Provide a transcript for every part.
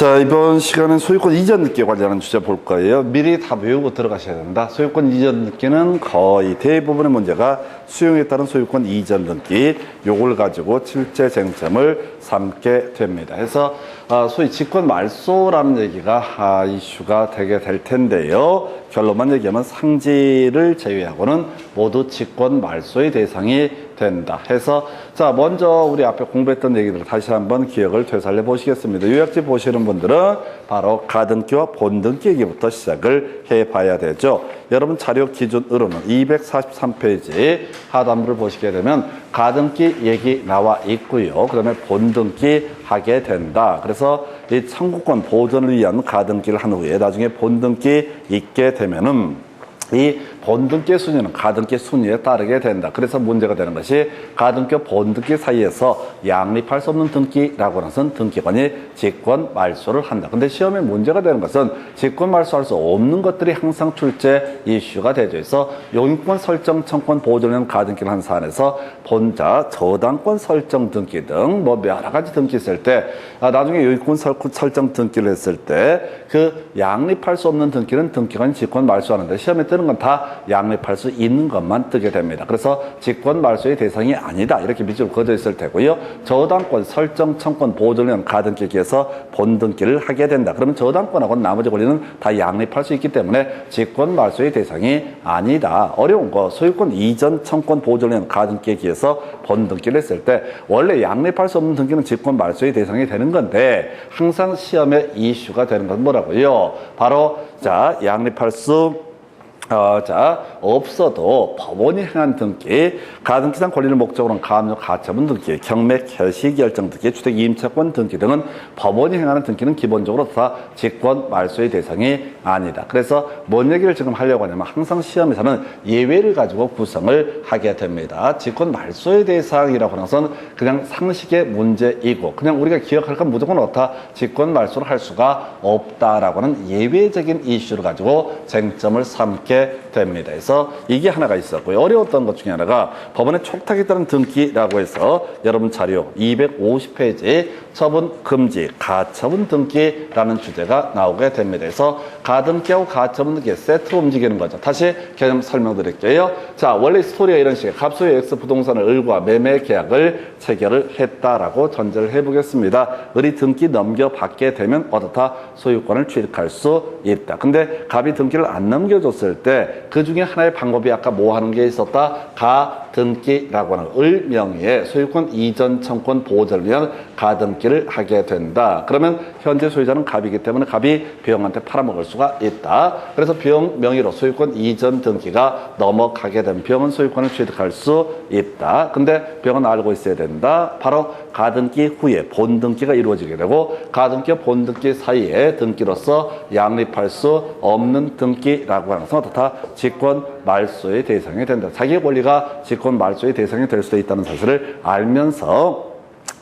자, 이번 시간은 소유권 이전 등기에 관련한 주제 볼 거예요. 미리 다 외우고 들어가셔야 된다. 소유권 이전 등기는 거의 대부분의 문제가 수용에 따른 소유권 이전 등기, 요걸 가지고 실제 쟁점을 삼게 됩니다. 그래서 소위 직권 말소라는 얘기가 이슈가 되게 될 텐데요. 결론만 얘기하면 상지를 제외하고는 모두 직권 말소의 대상이 된다 해서, 자, 먼저 우리 앞에 공부했던 얘기들 다시 한번 기억을 되살려 보시겠습니다. 요약집 보시는 분들은 바로 가등기와 본등기 얘기부터 시작을 해 봐야 되죠. 여러분 자료 기준으로는 243페이지 하단부를 보시게 되면 가등기 얘기 나와 있고요. 그 다음에 본등기 하게 된다. 그래서 이 청구권 보존을 위한 가등기를 한 후에 나중에 본등기 있게 되면은 이 본등기 순위는 가등기 순위에 따르게 된다. 그래서 문제가 되는 것이 가등기와 본등기 사이에서 양립할 수 없는 등기라고 하는 것은 등기관이 직권 말소를 한다. 근데 시험에 문제가 되는 것은 직권 말소할 수 없는 것들이 항상 출제 이슈가 되죠. 그래서 용익권 설정 청권 보존형 가등기를 한 사안에서 본자 저당권 설정 등기 등 뭐 여러 가지 등기 있을 때 나중에 용익권 설정 등기를 했을 때 그 양립할 수 없는 등기는 등기관이 직권 말소하는데 시험에 뜨는 건 다 양립할 수 있는 것만 뜨게 됩니다. 그래서 직권 말소의 대상이 아니다. 이렇게 밑줄 그어져 있을 테고요. 저당권 설정 청권 보존형 가등기에서 본등기를 하게 된다. 그러면 저당권하고는 나머지 권리는 다 양립할 수 있기 때문에 직권 말소의 대상이 아니다. 어려운 거 소유권 이전 청권 보존형 가등기에서 본등기를 했을 때 원래 양립할 수 없는 등기는 직권 말소의 대상이 되는 건데 항상 시험에 이슈가 되는 건 뭐라고요? 바로 자 양립할 수 없어도 법원이 행한 등기, 가등기상 권리를 목적으로 가압류 가처분 등기, 경매 결시 결정 등기, 주택 임차권 등기 등은 법원이 행하는 등기는 기본적으로 다 직권 말소의 대상이 아니다. 그래서 뭔 얘기를 지금 하려고 하냐면 항상 시험에서는 예외를 가지고 구성을 하게 됩니다. 직권 말소의 대상이라고 하는 것은 그냥 상식의 문제이고 그냥 우리가 기억할 건 무조건 어떻다 직권 말소를 할 수가 없다라고 하는 예외적인 이슈를 가지고 쟁점을 삼게 됩니다. 그래서 이게 하나가 있었고요. 어려웠던 것 중에 하나가 법원의 촉탁에 따른 등기라고 해서 여러분 자료 250페이지 처분 금지 가처분 등기라는 주제가 나오게 됩니다. 그래서 가등기하고 가처분 등기 세트로 움직이는 거죠. 다시 개념 설명드릴게요. 자, 원래 스토리가 이런 식이에요. 갑소유 X 부동산을 을과 매매 계약을 체결을 했다라고 전제를 해보겠습니다. 을이 등기 넘겨받게 되면 어떻다 소유권을 취득할 수 있다. 근데 갑이 등기를 안 넘겨줬을 때 그 중에 하나의 방법이 아까 뭐 하는 게 있었다? 가등기라고 하는 을 명의의 소유권 이전 청권 보호를 위한 가등기를 하게 된다. 그러면 현재 소유자는 갑이기 때문에 갑이 병한테 팔아먹을 수가 있다. 그래서 병 명의로 소유권 이전 등기가 넘어가게 되면 병은 소유권을 취득할 수 있다. 근데 병은 알고 있어야 된다. 바로 가등기 후에 본등기가 이루어지게 되고 가등기와 본등기 사이에 등기로서 양립할 수 없는 등기라고 하는 것은 어떻다? 직권 말소의 대상이 된다. 자기의 권리가 직권 말소의 대상이 될 수도 있다는 사실을 알면서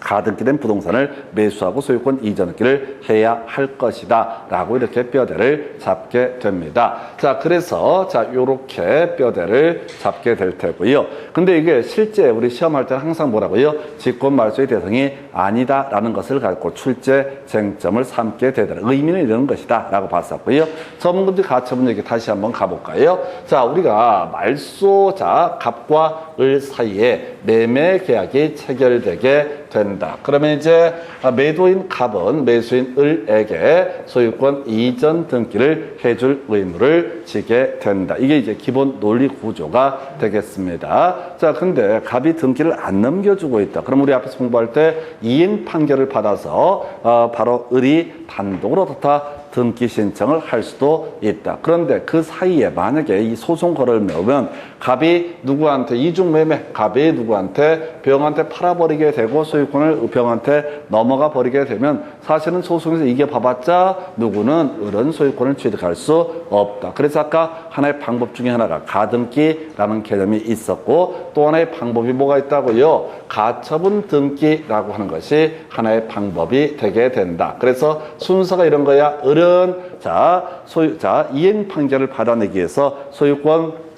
가등기된 부동산을 매수하고 소유권 이전 등기를 해야 할 것이다 라고 이렇게 뼈대를 잡게 됩니다. 자, 그래서 자 요렇게 뼈대를 잡게 될 테고요. 근데 이게 실제 우리 시험할 때는 항상 뭐라고요? 직권 말소의 대상이 아니다 라는 것을 갖고 출제 쟁점을 삼게 되더라. 의미는 이런 것이다 라고 봤었고요. 처분금지 가처분 얘기 다시 한번 가볼까요? 자, 우리가 말소자 갑과 을 사이에 매매 계약이 체결되게 된다. 그러면 이제 매도인 갑은 매수인 을에게 소유권 이전 등기를 해줄 의무를 지게 된다. 이게 이제 기본 논리 구조가 되겠습니다. 자, 근데 갑이 등기를 안 넘겨주고 있다. 그럼 우리 앞에서 공부할 때 이행 판결을 받아서 바로 을이 단독으로 어떻다 등기 신청을 할 수도 있다. 그런데 그 사이에 만약에 이 소송 거래를 메우면 갑이 누구한테 이중매매 갑이 누구한테 병한테 팔아버리게 되고 소유권을 병한테 넘어가 버리게 되면 사실은 소송에서 이겨봐봤자 누구는 을은 소유권을 취득할 수 없다. 그래서 아까 하나의 방법 중에 하나가 가등기라는 개념이 있었고 또 하나의 방법이 뭐가 있다고요? 가처분 등기라고 하는 것이 하나의 방법이 되게 된다. 그래서 순서가 이런 거야. 을은 이행 판결을 받아내기 위해서 소유권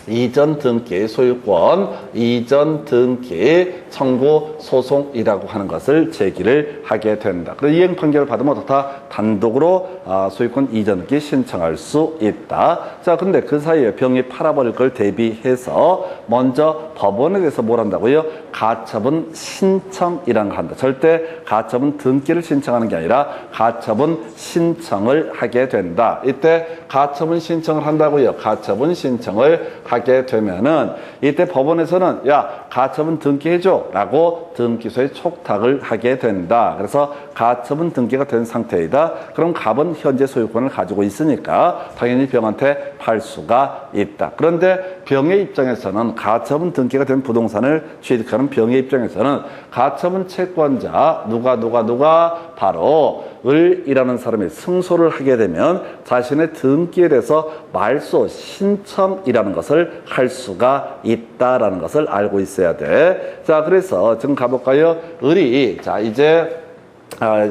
이전 등기, 소유권 이전 등기 청구 소송이라고 하는 것을 제기를 하게 된다. 그래서 이행 판결을 받으면 어떻다? 단독으로 소유권 이전 등기 신청할 수 있다. 자, 근데 그 사이에 병이 팔아버릴 걸 대비해서 먼저 법원에 대해서 뭘 한다고요? 가처분 신청이라는 걸 한다. 절대 가처분 등기를 신청하는 게 아니라 가처분 신청을 하게 된다. 이때 가처분 신청을 한다고요. 가처분 신청을 하게 되면은 이때 법원에서는 야, 가처분 등기해줘 라고 등기소에 촉탁을 하게 된다. 그래서 가처분 등기가 된 상태이다. 그럼 갑은 현재 소유권을 가지고 있으니까 당연히 병한테 팔 수가 있다. 그런데 병의 입장에서는 가처분 등기가 된 부동산을 취득하는 병의 입장에서는 가처분 채권자 누가 바로 을이라는 사람이 승소를 하게 되면 자신의 등기에 대해서 말소 신청이라는 것을 할 수가 있다라는 것을 알고 있어야 돼. 자, 그래서 지금 가볼까요? 을이 자 이제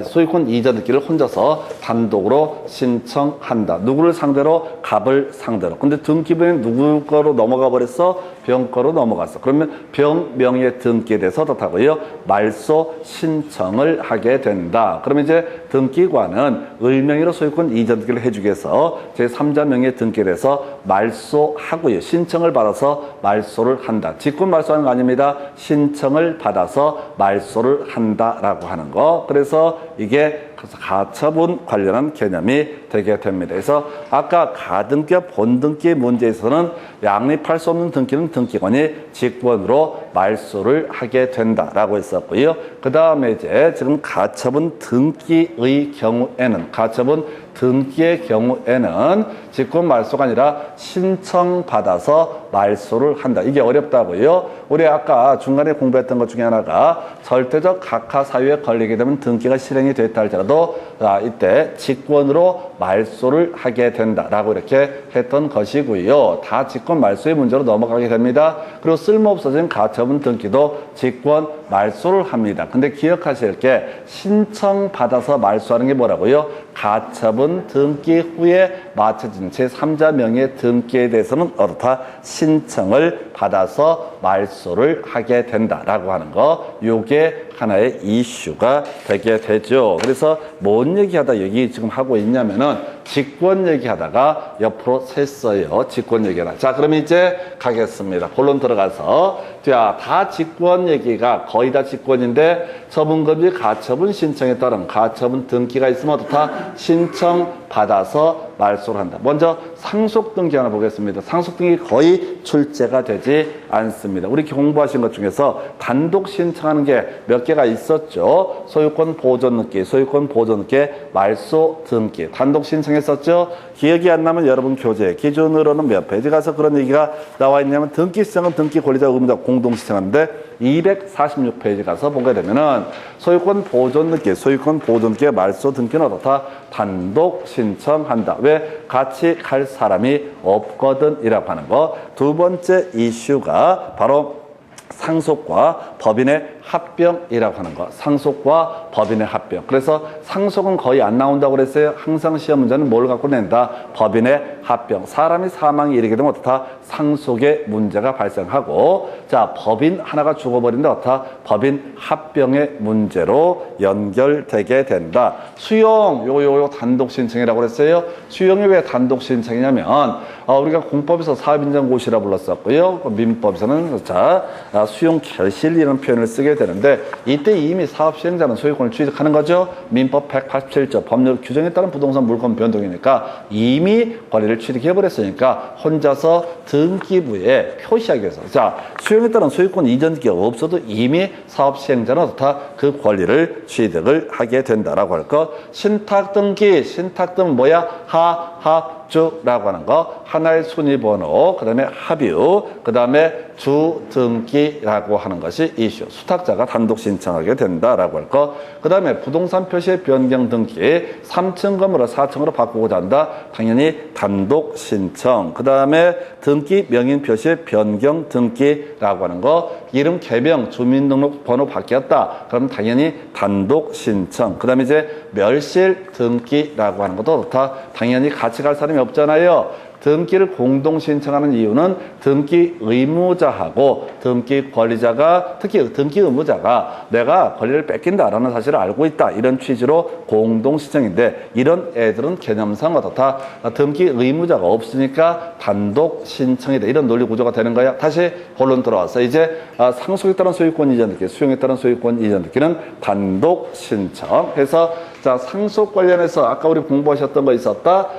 소유권 이전 등기를 혼자서 단독으로 신청한다. 누구를 상대로? 갑을 상대로. 근데 등기부는 누구 거로 넘어가 버렸어? 병 거로 넘어갔어. 그러면 병 명의 등기에 대해서 어떻다고요? 말소 신청을 하게 된다. 그러면 이제 등기관은 을 명의로 소유권 이전 등기를 해주기 위해서 제3자 명의 등기에 대해서 말소하고요. 신청을 받아서 말소를 한다. 직권 말소하는 거 아닙니다. 신청을 받아서 말소를 한다라고 하는 거. 그래서 이게 가처분 관련한 개념이 되게 됩니다. 그래서 아까 가등기와 본등기의 문제에서는 양립할 수 없는 등기는 등기관이 직권으로 말소를 하게 된다라고 했었고요. 그 다음에 이제 지금 가처분 등기의 경우에는 가처분 등기의 경우에는 직권 말소가 아니라 신청받아서 말소를 한다. 이게 어렵다고요. 우리 아까 중간에 공부했던 것 중에 하나가 절대적 각하 사유에 걸리게 되면 등기가 실행이 됐다 할지라도 이때 직권으로 말소를 하게 된다라고 이렇게 했던 것이고요. 다 직권 말소의 문제로 넘어가게 됩니다. 그리고 쓸모없어진 가처분 등기도 직권 말소를 합니다. 근데 기억하실 게 신청받아서 말소하는 게 뭐라고요? 가처분 등기 후에 마쳐진 제3자 명의 등기에 대해서는 어떻다? 신청을 받아서 말소를 하게 된다라고 하는 거. 요게 하나의 이슈가 되게 되죠. 그래서 뭔 얘기하다 여기 지금 하고 있냐면은 직권 얘기하다가 옆으로 샜어요. 직권 얘기하다. 자, 그럼 이제 가겠습니다. 본론 들어가서. 자, 다 직권 얘기가 거의 다 직권인데 처분금지 가처분 신청에 따른 가처분 등기가 있으면 어떻다? 신청받아서 말소를 한다. 먼저 상속등기 하나 보겠습니다. 상속등기 거의 출제가 되지 않습니다. 우리 공부하신 것 중에서 단독 신청하는 게 몇 개가 있었죠. 소유권 보존 등기, 소유권 보존 등기, 말소 등기, 단독 신청했었죠. 기억이 안 나면 여러분 교재 기준으로는 몇 페이지 가서 그런 얘기가 나와 있냐면 등기 시청은 등기 권리자 의무자 공동 시청하는데 246페이지 가서 보게 되면은 소유권 보존 등기, 소유권 보존 등기, 말소 등기는 어떻다? 단독 신청한다. 왜? 같이 갈 사람이 없거든 이라고 하는 거. 두 번째 이슈가 바로 상속과 법인의 합병이라고 하는 거. 상속과 법인의 합병. 그래서 상속은 거의 안 나온다고 그랬어요. 항상 시험 문제는 뭘 갖고 낸다? 법인의 합병. 사람이 사망에 이르게 되면 어떻다? 상속의 문제가 발생하고, 자, 법인 하나가 죽어버린다. 어떻다? 법인 합병의 문제로 연결되게 된다. 수용, 요거 단독 신청이라고 그랬어요. 수용이 왜 단독 신청이냐면, 우리가 공법에서 사업인정고시라 불렀었고요. 민법에서는, 자, 수용 결실이라는 표현을 쓰게 되는데, 이때 이미 사업 시행자는 소유권을 취득하는 거죠. 민법 187조 법률 규정에 따른 부동산 물권 변동이니까 이미 권리를 취득해버렸으니까 혼자서 등기부에 표시하기 위해서. 자, 수용에 따른 소유권 이전 등기가 없어도 이미 사업 시행자는 어떻다? 그 권리를 취득을 하게 된다라고 할 것. 신탁 등기, 신탁 등은 뭐야? 합주라고 하는 거. 하나의 순위번호, 그 다음에 합유, 그 다음에 주등기라고 하는 것이 이슈. 수탁자가 단독 신청하게 된다라고 할 것. 그 다음에 부동산 표시의 변경 등기, 3층 건물을 4층으로 바꾸고자 한다. 당연히 단독 신청. 그 다음에 등기 명인 표시의 변경 등기라고 하는 거. 이름 개명, 주민등록번호 바뀌었다. 그럼 당연히 단독 신청. 그 다음에 이제 멸실 등기라고 하는 것도 그렇다. 당연히 같이 갈 사람이 없잖아요. 등기를 공동 신청하는 이유는 등기 의무자하고 등기 권리자가, 특히 등기 의무자가 내가 권리를 뺏긴다라는 사실을 알고 있다, 이런 취지로 공동 신청인데, 이런 애들은 개념상 어떻다? 등기 의무자가 없으니까 단독 신청이다, 이런 논리 구조가 되는 거야. 다시 본론 들어와서 이제 상속에 따른 소유권 이전 등기, 수용에 따른 소유권 이전 등기는 단독 신청해서, 자, 상속 관련해서 아까 우리 공부하셨던 거 있었다.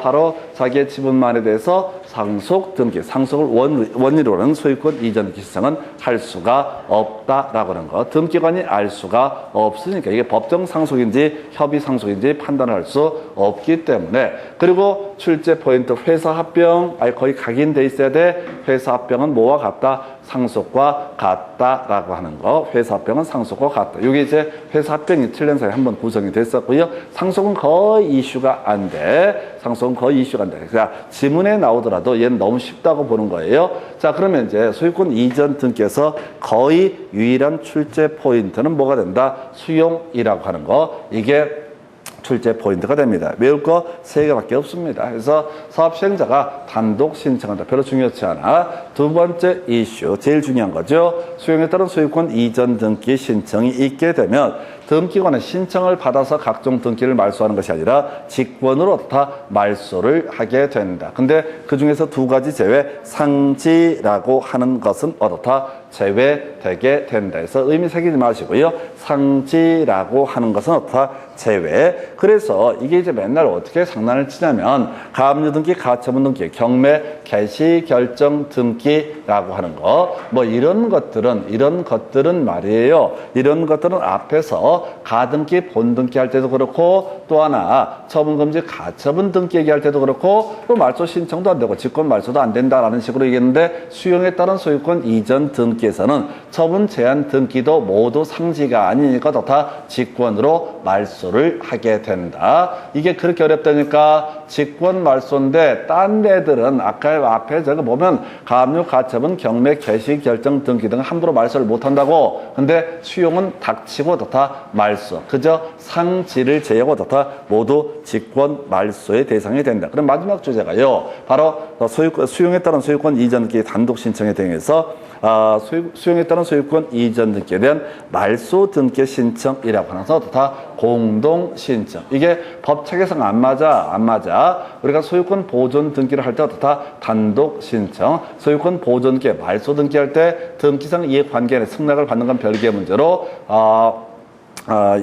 바로 자기의 지분만에 대해서 상속 등기, 상속을 원리로는 소유권 이전 등기 신청은 할 수가 없다라고 하는 거. 등기관이 알 수가 없으니까 이게 법정 상속인지 협의 상속인지 판단을 할 수 없기 때문에. 그리고 출제 포인트, 회사 합병, 거의 각인돼 있어야 돼. 회사 합병은 뭐와 같다? 상속과 같다라고 하는 거. 회사 합병은 상속과 같다. 이게 이제 회사 합병이 7년 사이에 한번 구성이 됐었고요. 상속은 거의 이슈가 안 돼. 상속은 거의 이슈가 안 돼. 그러니까 지문에 나오더라도 얘는 너무 쉽다고 보는 거예요. 자, 그러면 이제 소유권 이전 등기에서 거의 유일한 출제 포인트는 뭐가 된다? 수용이라고 하는 거. 이게 출제 포인트가 됩니다. 외울 거 3개밖에 없습니다. 그래서 사업 시행자가 단독 신청한다. 별로 중요하지 않아. 두 번째 이슈, 제일 중요한 거죠. 수용에 따른 소유권 이전 등기 신청이 있게 되면 등기관은 신청을 받아서 각종 등기를 말소하는 것이 아니라 직권으로 다 말소를 하게 된다. 근데 그 중에서 2가지 제외, 상지라고 하는 것은 어떻다? 제외되게 된다. 그래서 의미 새기지 마시고요. 상지라고 하는 것은 어떻다? 제외. 그래서 이게 이제 맨날 어떻게 장난을 치냐면 가압류 등기, 가처분 등기, 경매, 개시 결정 등기라고 하는 거, 뭐 이런 것들은 말이에요. 이런 것들은 앞에서 가등기, 본등기 할 때도 그렇고, 또 하나 처분금지, 가처분 등기 얘기할 때도 그렇고, 또 말소 신청도 안 되고 직권 말소도 안 된다라는 식으로 얘기했는데, 수용에 따른 소유권 이전 등기에서는 처분 제한 등기도 모두 상지가 아니니까 다 직권으로 말소를 하게 된다. 이게 그렇게 어렵다니까. 직권 말소인데 딴 데들은 아까 앞에 제가 보면 가압류, 가처분, 경매, 개시 결정 등기 등 함부로 말소를 못 한다고. 근데 수용은 닥치고 다 말소, 그저 상지를 제외하고 다 모두 직권 말소의 대상이 된다. 그럼 마지막 주제가요, 바로 수용에 따른 소유권 이전 등기 단독 신청에 대해서 수용에 따른 소유권 이전 등기에 대한 말소 등기 신청이라고 하는 것은 다 공동 신청. 이게 법칙에서는 안 맞아. 우리가 소유권 보존 등기를 할 때 다 단독 신청, 소유권 보존 등기, 말소 등기 할 때 등기상 이해관계의 승낙을 받는 건 별개의 문제로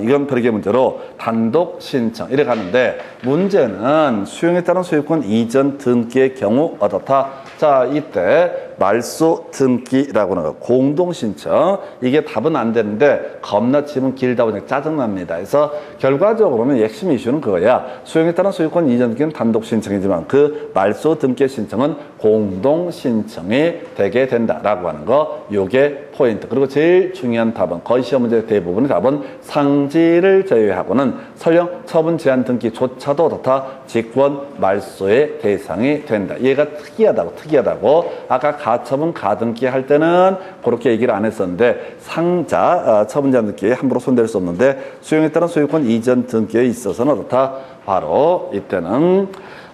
이건 별개의 문제로 단독 신청 이래 가는데, 문제는 수용에 따른 소유권 이전 등기의 경우 어떻다? 자, 이때 말소 등기라고 하는 거, 공동 신청, 이게 답은 안 되는데 겁나 지문 길다 보니까 짜증납니다. 그래서 결과적으로는 핵심 이슈는 그거야. 수용에 따른 소유권 이전 등기는 단독 신청이지만 그 말소 등기 신청은 공동 신청이 되게 된다라고 하는 거, 요게 포인트. 그리고 제일 중요한 답은, 거의 시험 문제 대부분의 답은 상지를 제외하고는 설령 처분 제한 등기조차도 다 직권 말소의 대상이 된다. 얘가 특이하다고. 아까 가처분 가등기 할 때는 그렇게 얘기를 안 했었는데, 상자 처분 제한 등기에 함부로 손댈 수 없는데 수용에 따른 소유권 이전 등기에 있어서는 어떻다? 바로 이때는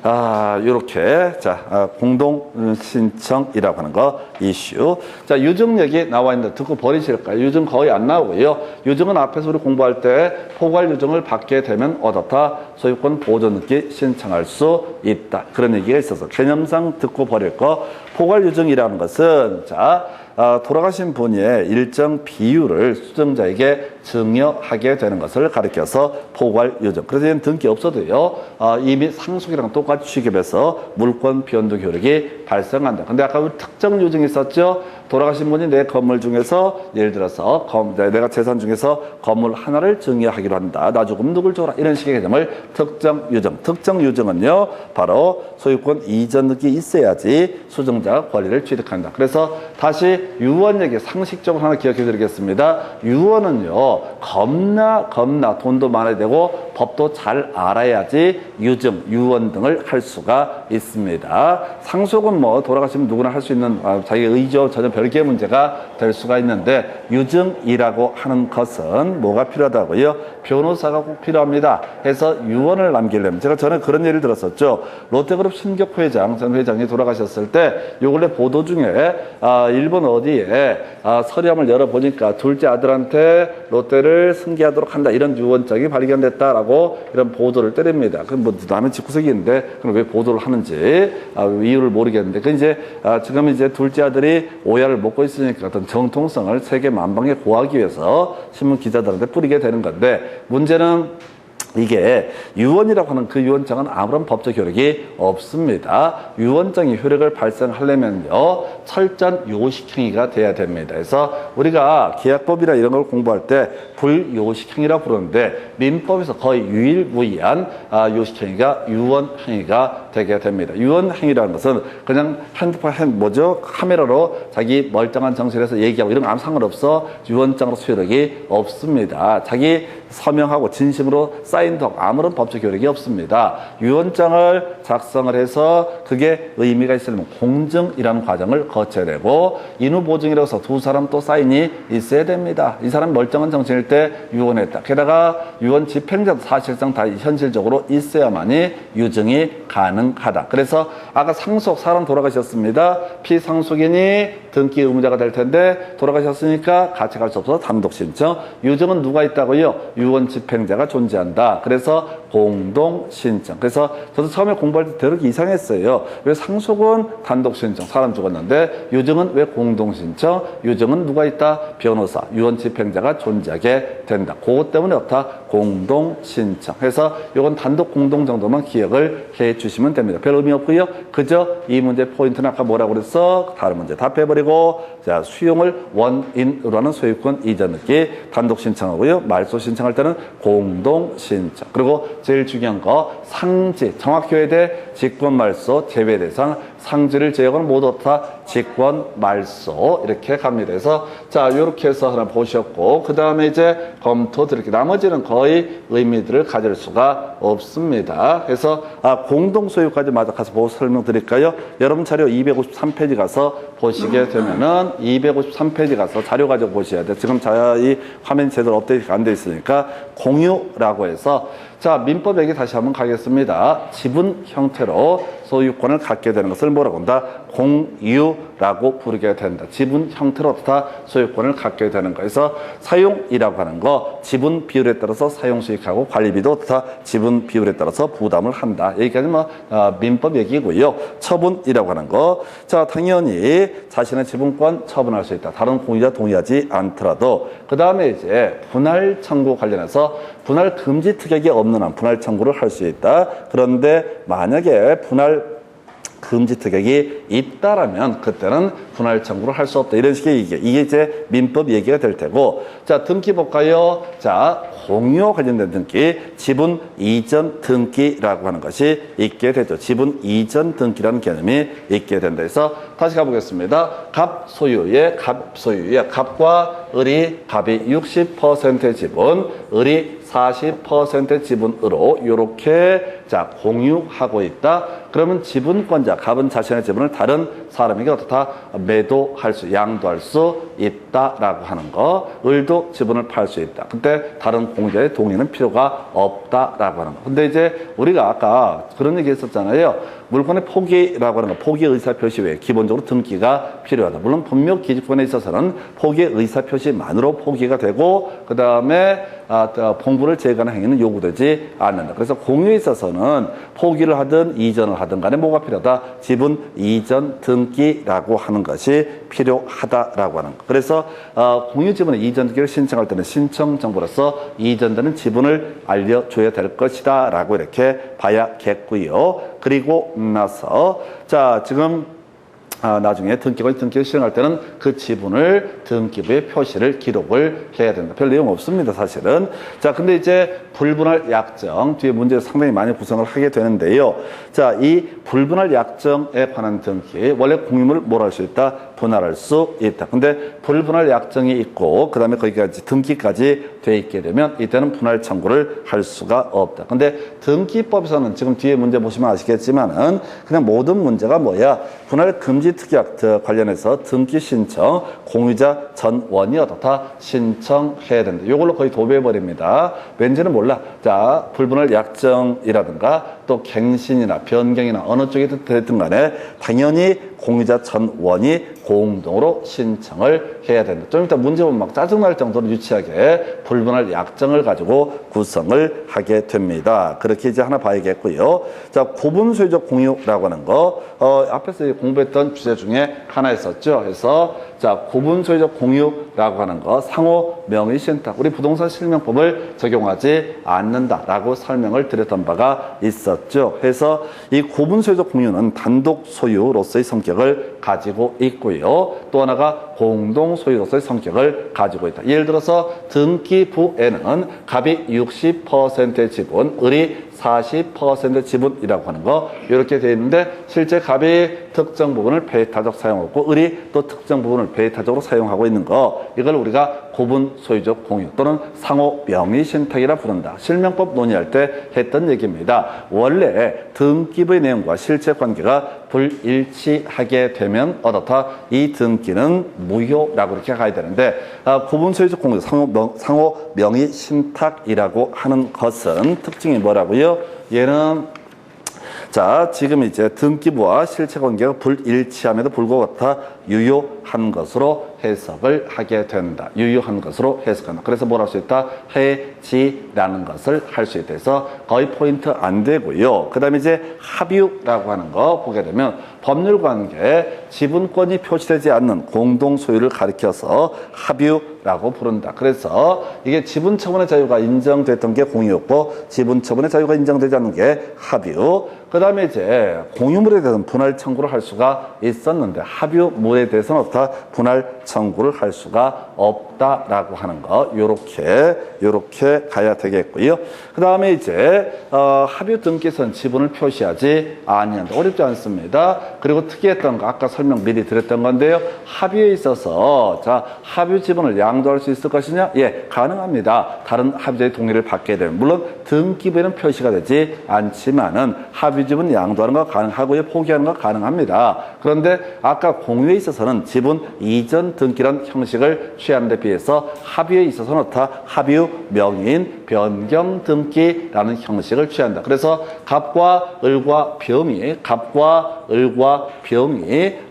요렇게, 공동 신청이라고 하는 거, 이슈. 자, 유증 얘기 나와 있는데 듣고 버리실까요? 유증 거의 안 나오고요. 유증은 앞에서 우리 공부할 때 포괄 유증을 받게 되면 어떻다? 소유권 보존 등기 신청할 수 있다. 그런 얘기가 있어서 개념상 듣고 버릴 거. 포괄 유증이라는 것은, 돌아가신 분의 일정 비율을 수증자에게 증여하게 되는 것을 가리켜서 포괄 유증. 그래서 얘는 등기 없어도요, 이미 상속이랑 똑같이 취급해서 물권 변동 효력이 발생한다. 근데 아까 우리 특정 유증이 있었죠? 돌아가신 분이 내 건물 중에서, 예를 들어서 내가 재산 중에서 건물 하나를 증여하기로 한다. 나 죽으면 누굴 줘라. 이런 식의 개념을 특정 유증. 특정 유증은요, 바로 소유권 이전 등기 있어야지 수증자가 권리를 취득한다. 그래서 다시 우리 유언 얘기 상식적으로 하나 기억해 드리겠습니다. 유언은요, 겁나 돈도 많아야 되고 법도 잘 알아야지 유증, 유언 등을 할 수가 있습니다. 상속은 뭐 돌아가시면 누구나 할 수 있는 자기 의지와 전혀 별개의 문제가 될 수가 있는데, 유증이라고 하는 것은 뭐가 필요하다고요? 변호사가 꼭 필요합니다. 해서 유언을 남기려면, 제가 전에 그런 예를 들었었죠. 롯데그룹 신격 회장, 전 회장이 돌아가셨을 때 요 근래 보도 중에 일본 어디에 서점을 열어보니까 둘째 아들한테 롯데를 승계하도록 한다, 이런 유언장이 발견됐다라고 이런 보도를 때립니다. 그럼 뭐 남의 집구석인데 그럼 왜 보도를 하는지 이유를 모르겠는데, 그 이제 지금 이제 둘째 아들이 오야를 먹고 있으니까 어떤 정통성을 세계 만방에 고하기 위해서 신문 기자들한테 뿌리게 되는 건데, 문제는 이게 유언이라고 하는 그 유언장은 아무런 법적 효력이 없습니다. 유언장이 효력을 발생하려면요, 철저한 요식행위가 돼야 됩니다. 그래서 우리가 계약법이나 이런 걸 공부할 때 불요식행위라고 부르는데, 민법에서 거의 유일무이한 요식행위가 유언행위가 되게 됩니다. 유언행위라는 것은 그냥 핸드폰 카메라로 자기 멀쩡한 정신에서 얘기하고 이런 거 아무 상관없어 유언장으로서 효력이 없습니다. 자기 서명하고 진심으로 사인도 하고 아무런 법적 효력이 없습니다. 유언장을 작성을 해서 그게 의미가 있으려면 공증이라는 과정을 거쳐야 되고, 인후보증이라고 해서 두 사람 또 사인이 있어야 됩니다. 이 사람 멀쩡한 정신일 때 유언했다. 게다가 유언 집행자도 사실상 다 현실적으로 있어야만이 유증이 가능하다. 그래서 아까 상속, 사람 돌아가셨습니다. 피상속인이 등기 의무자가 될 텐데 돌아가셨으니까 같이 갈 수 없어서 단독 신청. 유증은 누가 있다고요? 유언 집행자가 존재한다. 그래서 공동 신청. 그래서 저도 처음에 공부할 때 되게 이상했어요. 왜 상속은 단독 신청, 사람 죽었는데 유증은 왜 공동 신청? 유증은 누가 있다? 변호사, 유언 집행자가 존재하게 된다. 그것 때문에 어떻다? 공동 신청. 해서 이건 단독 공동 정도만 기억을 해 주시면 됩니다. 별 의미 없고요. 그저 이 문제 포인트는 아까 뭐라고 그랬어? 다른 문제 답해버리고, 자, 수용을 원인으로 하는 소유권 이전 등기 단독 신청하고요. 말소 신청할 때는 공동 신청. 그리고 제일 중요한 거 상지, 정확히 해야 돼. 직권 말소, 제외 대상, 상지를 제외하고는 모두 다 직권 말소 이렇게 갑니다. 그래서 자, 이렇게 해서 하나 보셨고, 그 다음에 이제 검토 드릴게요. 나머지는 거의 의미들을 가질 수가 없습니다. 그래서 공동 소유까지 마저 가서 보고 설명드릴까요? 여러분 자료 253페이지 가서 보시게 되면은 253페이지 가서 자료 가지고 보셔야 돼. 지금 이 화면이 제대로 업데이트가 안 돼 있으니까 공유라고 해서, 자, 민법 얘기 다시 한번 가겠습니다. 지분 형태로 소유권을 갖게 되는 것을 뭐라고 한다? 공유라고 부르게 된다. 지분 형태로 다 소유권을 갖게 되는 거. 그래서 사용이라고 하는 거, 지분 비율에 따라서 사용 수익하고 관리비도 다 지분 비율에 따라서 부담을 한다. 여기까지 민법 얘기고요. 처분이라고 하는 거, 자, 당연히 자신의 지분권 처분할 수 있다. 다른 공유자 동의하지 않더라도. 그 다음에 이제 분할 청구 관련해서 분할 금지 특약이 없는 한 분할 청구를 할 수 있다. 그런데 만약에 분할 금지 특약이 있다라면 그때는 분할 청구를 할 수 없다. 이런 식의 이게 이제 민법 얘기가 될 테고, 자, 등기 볼까요? 자, 공유와 관련된 등기, 지분 이전 등기라고 하는 것이 있게 되죠. 지분 이전 등기라는 개념이 있게 된다. 그래서 다시 가보겠습니다. 갑 소유의 갑과 을이, 갑이 60% 지분, 을이 40% 지분으로 이렇게 자 공유하고 있다. 그러면 지분권자, 갑은 자신의 지분을 다른 사람에게 어떻다? 매도할 수, 양도할 수 있다라고 하는 거. 을도 지분을 팔 수 있다. 그때 다른 공유자의 동의는 필요가 없다라고 하는 거. 근데 이제 우리가 아까 그런 얘기 했었잖아요. 물건의 포기라고 하는 거, 포기 의사표시 외에 기본적으로 등기가 필요하다. 물론 분묘 기지권에 있어서는 포기 의사표시만으로 포기가 되고, 그 다음에 봉부를 제거하는 행위는 요구되지 않는다. 그래서 공유에 있어서는 포기를 하든 이전을 하든 간에 뭐가 필요하다? 지분 이전 등기라고 하는 것이 필요하다라고 하는 거. 그래서 공유 지분의 이전 등기를 신청할 때는 신청 정보로서 이전되는 지분을 알려줘야 될 것이다 라고 이렇게 봐야겠고요. 그리고 나서 자, 지금 나중에 등기를 실행할 때는 그 지분을 등기부에 표시를 기록을 해야 된다. 별 내용 없습니다, 사실은. 자, 근데 이제 불분할 약정 뒤에 문제 상당히 많이 구성을 하게 되는데요. 자, 이 불분할 약정에 관한 등기, 원래 공유물 뭘 할 수 있다? 분할할 수 있다. 근데 불분할 약정이 있고 그다음에 거기까지 등기까지 돼 있게 되면 이때는 분할 청구를 할 수가 없다. 근데 등기법에서는 지금 뒤에 문제 보시면 아시겠지만은 그냥 모든 문제가 뭐야? 분할 금지 특약트 관련해서 등기 신청 공유자 전원이 어떻다 신청해야 된다. 이걸로 거의 도배해버립니다. 왠지는 몰라. 자, 불분할 약정이라든가 또 갱신이나 변경이나 어느 쪽이 됐든 간에 당연히 공유자 전원이 공동으로 신청을 해야 된다. 좀 이따 문제 보면 막 짜증날 정도로 유치하게 불분할 약정을 가지고 구성을 하게 됩니다. 그렇게 이제 하나 봐야겠고요. 자, 구분소유적 공유라고 하는 거, 앞에서 공부했던 주제 중에 하나 있었죠. 그래서 자, 구분소유적 공유라고 하는 거, 상호 명의 신탁, 우리 부동산 실명법을 적용하지 않는다라고 설명을 드렸던 바가 있었죠. 그래서 이 구분소유적 공유는 단독 소유로서의 성격을 가지고 있고요. 또 하나가 공동 소유로서의 성격을 가지고 있다. 예를 들어서 등기부에는 갑이 60%의 지분, 을이 40% 지분이라고 하는 거 이렇게 되어 있는데 실제 갑이 특정 부분을 배타적 사용하고 을이 또 특정 부분을 배타적으로 사용하고 있는 거 이걸 우리가 구분 소유적 공유 또는 상호 명의 신탁이라 부른다. 실명법 논의할 때 했던 얘기입니다. 원래 등기부의 내용과 실제 관계가 불일치하게 되면 어떻다? 이 등기는 무효라고 이렇게 가야 되는데 구분 소유적 공유 상호 명의 신탁이라고 하는 것은 특징이 뭐라고요? 얘는 자, 지금 이제 등기부와 실체 관계가 불일치함에도 불구하고 유효한 것으로 해석을 하게 된다. 유효한 것으로 해석한다. 그래서 뭘 할 수 있다? 해지라는 것을 할 수 있다. 그래서 거의 포인트 안 되고요. 그 다음에 이제 합유라고 하는 거 보게 되면 법률 관계에 지분권이 표시되지 않는 공동 소유를 가리켜서 합유라고 부른다. 그래서 이게 지분 처분의 자유가 인정됐던 게 공유였고 지분 처분의 자유가 인정되지 않는 게 합유. 그 다음에 이제 공유물에 대해서는 분할 청구를 할 수가 있었는데 합유물에 대해서는 없다. 분할 청구를 할 수가 없다라고 하는 거 요렇게 가야 되겠고요. 그 다음에 이제 합유 등기선 지분을 표시하지 아니한다. 어렵지 않습니다. 그리고 특이했던 거 아까 설명 미리 드렸던 건데요. 합유에 있어서 자 합유 지분을 양도할 수 있을 것이냐? 예, 가능합니다. 다른 합유자의 동의를 받게 되면 물론 등기부에는 표시가 되지 않지만은 합유 지분 양도하는 거 가능하고요. 포기하는 거 가능합니다. 그런데 아까 공유에 있어서는 지분 이전 등기란 형식을 취하는 데 비해서 합유에 있어서는 다 합유 명의인 변경 등기라는 형식을 취한다. 그래서 갑과 을과 병이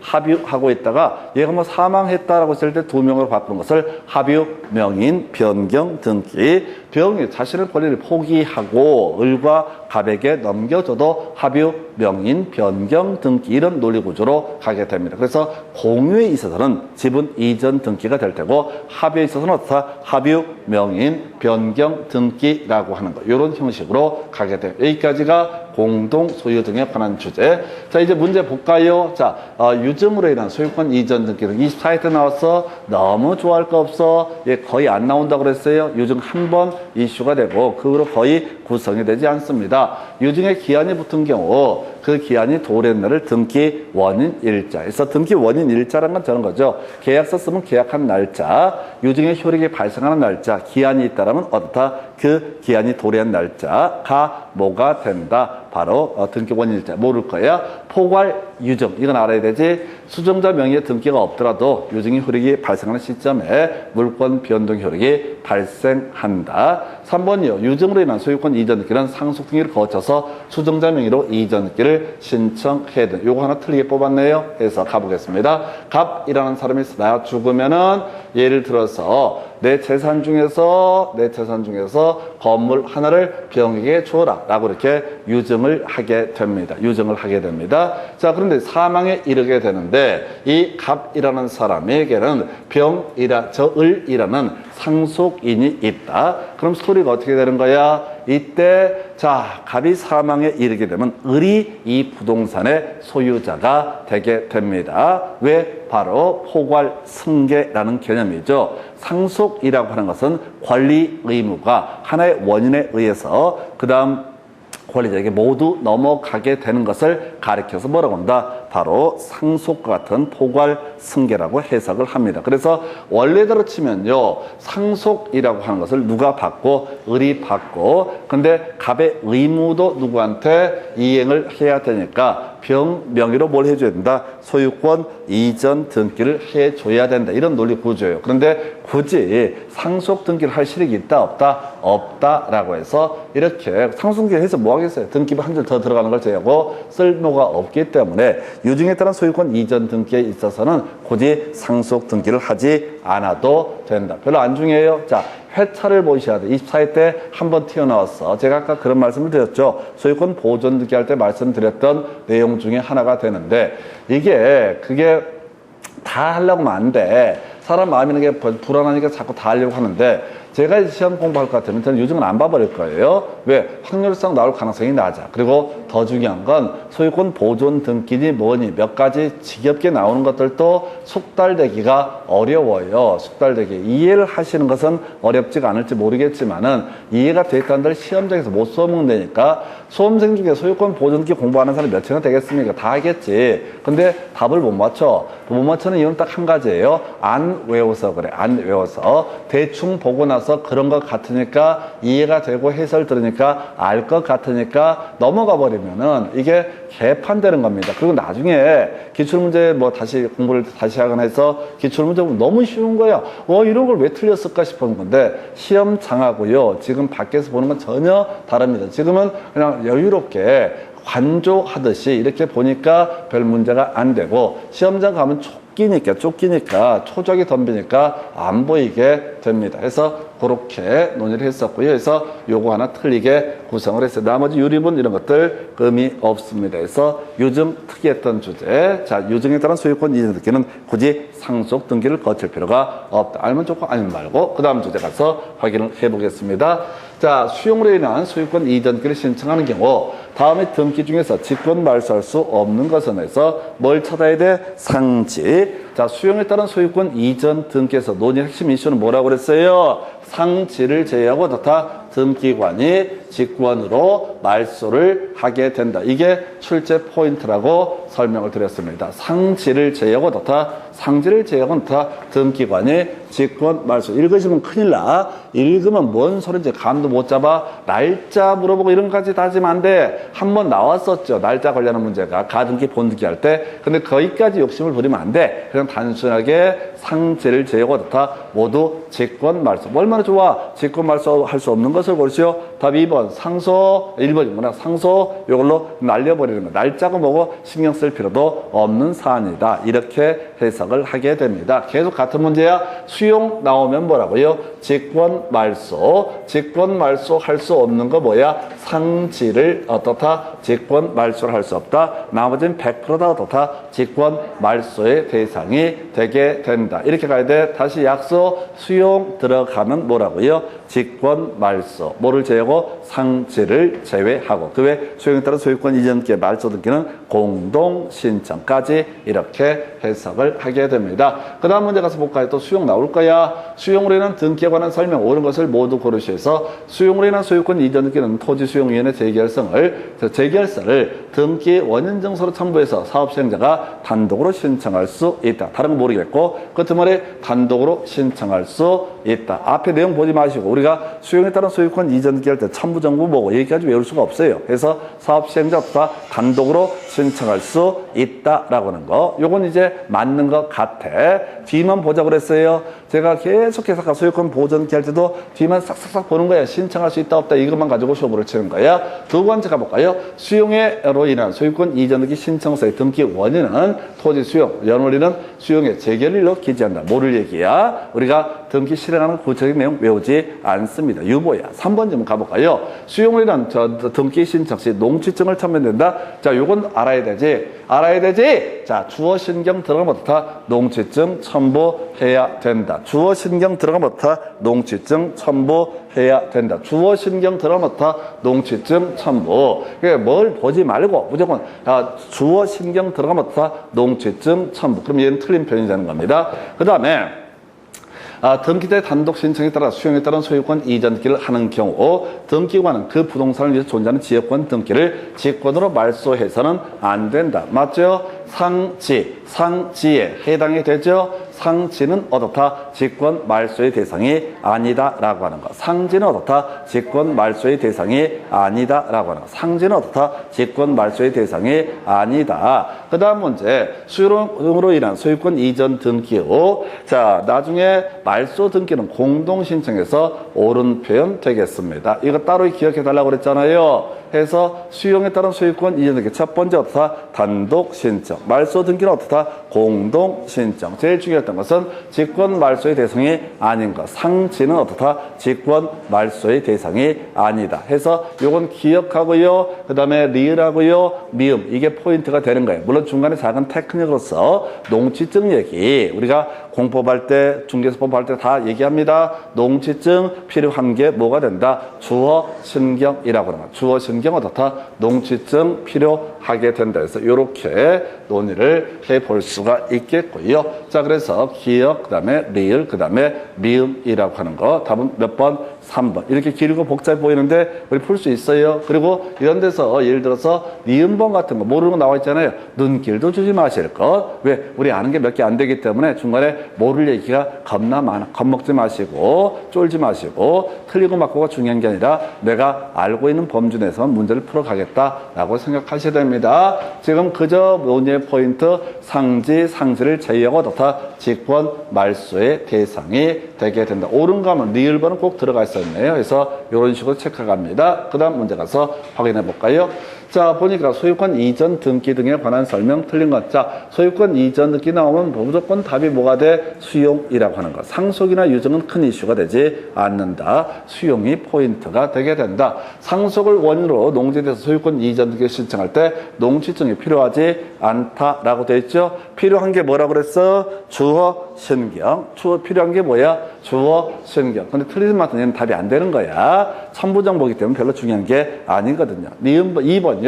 합유하고 있다가 얘가 뭐 사망했다라고 했을 때 두 명으로 바꾼 것을 합유 명의인 변경 등기. 병이 자신의 권리를 포기하고 을과 갑에게 넘겨줘도 합유 명의인 변경 등기 이런 논리 구조로 가게 됩니다. 그래서 공유에 있어서는 지분 이전 등기가 될 테고 합유에 있어서는 합유 명의인 변경 등기라고 하는 거 이런 형식으로 가게 돼요. 여기까지가 공동 소유 등에 관한 주제. 자, 이제 문제 볼까요? 자, 유증으로 인한 소유권 이전 등기 등 24회 나와서 너무 좋아할 거 없어. 예, 거의 안 나온다고 그랬어요. 유증 한 번 이슈가 되고 그 후로 거의 구성이 되지 않습니다. 유증에 기한이 붙은 경우 그 기한이 도래날을 등기 원인 일자에서 등기 원인 일자라는 건 저런 거죠. 계약서 쓰면 계약한 날짜, 유증의 효력이 발생하는 날짜, 기한이 있다라면 어떻다? 그 기한이 도래한 날짜가 뭐가 된다? 바로 등기 원인 일자. 모를 거야. 포괄 유증. 이건 알아야 되지. 수정자 명의의 등기가 없더라도 유증의 효력이 발생하는 시점에 물권 변동 효력이 발생한다. 3번이요. 유증으로 인한 소유권 이전 등기는 상속 등기를 거쳐서 수정자 명의로 이전 등기를 신청해야 돼. 요거 하나 틀리게 뽑았네요. 해서 가보겠습니다. 갑이라는 사람이 나 죽으면은 예를 들어서 내 재산 중에서 건물 하나를 병에게 주어라 라고 이렇게 유증을 하게 됩니다. 자, 그런데 사망에 이르게 되는데 이 갑이라는 사람에게는 을이라는 상속인이 있다. 그럼 스토리가 어떻게 되는 거야? 이때 자 갑이 사망에 이르게 되면 을이 이 부동산의 소유자가 되게 됩니다. 왜? 바로 포괄 승계라는 개념이죠. 상속이라고 하는 것은 권리 의무가 하나의 원인에 의해서 그 다음 권리자에게 모두 넘어가게 되는 것을 가리켜서 뭐라고 한다? 바로 상속과 같은 포괄 승계라고 해석을 합니다. 그래서 원래대로 치면요, 상속이라고 하는 것을 누가 받고 을이 받고, 근데 갑의 의무도 누구한테 이행을 해야 되니까 명의로 뭘 해줘야 된다? 소유권 이전 등기를 해줘야 된다. 이런 논리 구조예요. 그런데 굳이 상속 등기를 할 실익이 있다 없다? 없다라고 해서 이렇게 상속 등기를 해서 뭐 하겠어요? 등기부 한 줄 더 들어가는 걸 제외하고 쓸모가 없기 때문에 유증에 따른 소유권 이전 등기에 있어서는 굳이 상속 등기를 하지 않아도 된다. 별로 안 중요해요. 자, 회차를 보셔야 돼. 24회 때 한 번 튀어나왔어. 제가 아까 그런 말씀을 드렸죠. 소유권 보존 등기 할 때 말씀드렸던 내용 중에 하나가 되는데, 그게 다 하려고 하면 안 돼. 사람 마음이라는 게 불안하니까 자꾸 다 하려고 하는데, 제가 시험 공부할 것 같으면 저는 요즘은 안 봐버릴 거예요. 왜? 확률상 나올 가능성이 낮아. 그리고 더 중요한 건 소유권 보존 등기니 뭐니 몇 가지 지겹게 나오는 것들도 숙달되기가 어려워요. 숙달되기. 이해를 하시는 것은 어렵지가 않을지 모르겠지만은 이해가 됐다는 시험장에서 못 써먹는다니까. 수험생 중에 소유권 보존 등기 공부하는 사람이 몇이나 되겠습니까? 다 하겠지. 근데 답을 못 맞춰. 못 맞추는 이유는 딱 한 가지예요. 안 외워서 그래. 안 외워서. 대충 보고 나서 그런 것 같으니까 이해가 되고 해설 들으니까 알 것 같으니까 넘어가 버리면은 이게 개판되는 겁니다. 그리고 나중에 기출문제 뭐 다시 공부를 다시 하거나 해서 기출문제 보면 너무 쉬운 거야. 이런 걸 왜 틀렸을까 싶은 건데 시험장하고요. 지금 밖에서 보는 건 전혀 다릅니다. 지금은 그냥 여유롭게 관조하듯이 이렇게 보니까 별 문제가 안 되고 시험장 가면 쫓기니까 초적이 덤비니까 안 보이게 됩니다. 그래서 그렇게 논의를 했었고요. 그래서 요거 하나 틀리게 구성을 했어요. 나머지 유리분 이런 것들 의미 없습니다. 그래서 요즘 특이했던 주제, 자, 유증에 따른 소유권 이전 등기는 굳이 상속 등기를 거칠 필요가 없다. 알면 좋고 아니면 말고 그 다음 주제 가서 확인을 해보겠습니다. 자, 수용으로 인한 소유권 이전기를 신청하는 경우 다음의 등기 중에서 직권 말소할 수 없는 것은 해서 뭘 찾아야 돼? 상지. 자, 수용에 따른 소유권 이전 등기에서 논의 핵심 이슈는 뭐라고 그랬어요? 상지를 제외하고 다 등기관이 직권으로 말소를 하게 된다. 이게 출제 포인트라고 설명을 드렸습니다. 상지를 제외하고 상지를 제외하고는 다 등기관이 직권 말소. 읽으시면 큰일 나. 읽으면 뭔 소리인지 감도 못 잡아. 날짜 물어보고 이런 것까지 따지면 안 돼. 한번 나왔었죠. 날짜 관련한 문제가 가등기 본등기 할 때. 근데 거기까지 욕심을 부리면 안 돼. 그냥 단순하게 상지를 제외하고 다 모두 직권 말소. 얼마나 좋아. 직권 말소 할 수 없는 것을 고르시오. 답 2번 상소. 1번이구나. 상소 이걸로 날려버리는 거. 날짜고 뭐고 신경 쓸 필요도 없는 사안이다. 이렇게 해석을 하게 됩니다. 계속 같은 문제야. 수용 나오면 뭐라고요? 직권 말소. 직권 말소 할 수 없는 거 뭐야? 상지를 어떻다? 직권 말소를 할 수 없다. 나머지는 100%다 어떻다? 직권 말소의 대상이 되게 된다. 이렇게 가야 돼. 다시 약소 수용 들어가면 뭐라고요? 직권 말소. 뭐를 제외하고 상지를 제외하고 그 외 수용에 따른 소유권 이전기의 말소 등기는 공동 신청까지 이렇게 해석을 하게 됩니다. 그 다음 문제 가서 볼까요? 또 수용 나올 거야. 수용으로 인한 등기에 관한 설명 옳은 것을 모두 고르셔서 수용으로 인한 소유권 이전 등기는 토지수용위원회 재결서를 등기 원인 증서로 첨부해서 사업 시행자가 단독으로 신청할 수 있다. 다른 건 모르겠고 끝에 말에 단독으로 신청할 수 있다. 앞에 내용 보지 마시고 우리가 수용에 따른 소유권 이전 등기할 때 첨부 정보 보고 여기까지 외울 수가 없어요. 그래서 사업 시행자부터 단독으로 신청할 수 있다라고 하는 거. 요건 이제 맞는 것 같아. 뒤만 보자고 그랬어요. 제가 계속해서 아까 소유권 보존기 할 때도 뒤만 싹싹싹 보는 거야. 신청할 수 있다 없다 이것만 가지고 쇼부를 치는 거야. 두 번째 가볼까요? 수용으로 인한 소유권 이전 등기 신청서의 등기 원인은 토지 수용, 연원리는 수용의 재결일로 기재한다. 뭐를 얘기야? 우리가 등기 실행하는 구체적인 내용 외우지 않습니다. 유보야. 3번 좀 가볼까요? 수용으로 인한 등기 신청 시 농취증을 첨부된다. 자, 요건 알아야 되지. 자, 주어 신경 들어가면 어떻다? 농취증 첨부해야 된다. 주어 신경 들어가면 어떻다? 농취증 첨부해야 된다. 주어 신경 들어가면 어떻다? 농취증 첨부. 그러니까 뭘 보지 말고 무조건 주어 신경 들어가면 어떻다? 농취증 첨부. 그럼 얘는 틀린 표현이 되는 겁니다. 그 다음에 등기자의 단독 신청에 따라 수용에 따른 소유권 이전 등기를 하는 경우 등기관은 그 부동산을 위해서 존재하는 지역권 등기를 직권으로 말소해서는 안 된다. 맞죠? 상지에 해당이 되죠? 상지는 어떻다? 직권 말소의 대상이 아니다라고 하는 것. 상지는 어떻다? 직권 말소의 대상이 아니다라고 하는 것. 상지는 어떻다? 직권 말소의 대상이 아니다. 그 다음 문제. 수용으로 인한 소유권 이전 등기 후 자, 나중에 말소 등기는 공동 신청에서 옳은 표현 되겠습니다. 이거 따로 기억해 달라고 그랬잖아요. 해서 수용에 따른 소유권 이전 등기 첫 번째 어떻다? 단독 신청. 말소 등기는 어떻다? 공동 신청. 제일 중요했던 것은 직권 말소의 대상이 아닌 것. 상지는 어떻다? 직권 말소의 대상이 아니다. 해서 요건 기억하고요. 그 다음에 리을하고요. 미음. 이게 포인트가 되는 거예요. 물론 중간에 작은 테크닉으로서 농지증 얘기 우리가 공법할 때 중개사법 할 때 다 얘기합니다. 농지증 필요한 게 뭐가 된다? 주어 신경이라고 하는 거. 주어 신경 어떻다? 농지증 필요하게 된다. 그래서 이렇게 논의를 해볼 수가 있겠고요. 자, 그래서 기억, 그 다음에 리을, 그 다음에 미음이라고 하는 거. 답은 몇 번? 3번. 이렇게 길고 복잡해 보이는데 우리 풀 수 있어요. 그리고 이런 데서 예를 들어서 니은번 같은 거 모르는 거 나와 있잖아요. 눈길도 주지 마실 것. 왜? 우리 아는 게 몇 개 안 되기 때문에 중간에 모를 얘기가 겁나 많아. 겁먹지 마시고 쫄지 마시고 틀리고 맞고가 중요한 게 아니라 내가 알고 있는 범주 내에서 문제를 풀어가겠다라고 생각하셔야 됩니다. 지금 그저 논의의 포인트 상지를 제외하고 어떻다? 직권 말소의 대상이 되게 된다. 옳은 거 하면 리을번은 꼭 들어가 있었네요. 그래서 이런 식으로 체크갑니다. 그 다음 문제 가서 확인해 볼까요? 자, 보니까 소유권 이전 등기 등에 관한 설명 틀린 것. 자, 소유권 이전 등기 나오면 무조건 답이 뭐가 돼? 수용이라고 하는 것. 상속이나 유증은 큰 이슈가 되지 않는다. 수용이 포인트가 되게 된다. 상속을 원인으로 농지에 대해서 소유권 이전 등기 신청할 때 농지증이 필요하지 않다라고 되어 있죠. 필요한 게 뭐라고 그랬어? 주어 신경. 필요한 게 뭐야? 주어 신경. 근데 틀리지 마면 얘는 답이 안 되는 거야. 천부정보기 때문에 별로 중요한 게 아니거든요. 2번요.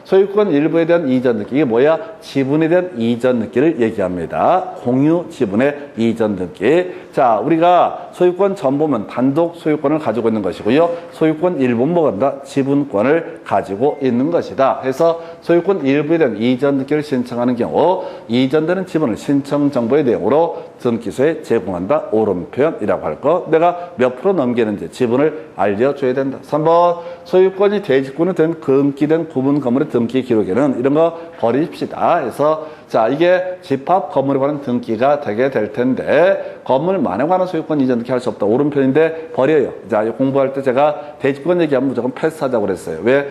소유권 일부에 대한 이전 등기. 이게 뭐야? 지분에 대한 이전 등기를 얘기합니다. 공유 지분의 이전 등기. 자, 우리가 소유권 전부면 단독 소유권을 가지고 있는 것이고요. 소유권 일부는 뭐가 지분권을 가지고 있는 것이다. 해서 소유권 일부에 대한 이전 등기를 신청하는 경우 이전되는 지분을 신청 정보의 내용으로 등기소에 제공한다. 옳은 표현이라고 할 거. 내가 몇 프로 넘기는지 지분을 알려줘야 된다. 3번 소유권이 대지권이 된 금기된 구분 건물의 등기 기록에는 이런 거 버립시다. 해서 자, 이게 집합 건물에 관한 등기가 되게 될 텐데 건물만에 관한 소유권 이전 등기 할 수 없다. 옳은 표현인데 버려요. 자, 공부할 때 제가 대지권 얘기하면 무조건 패스하자고 그랬어요. 왜?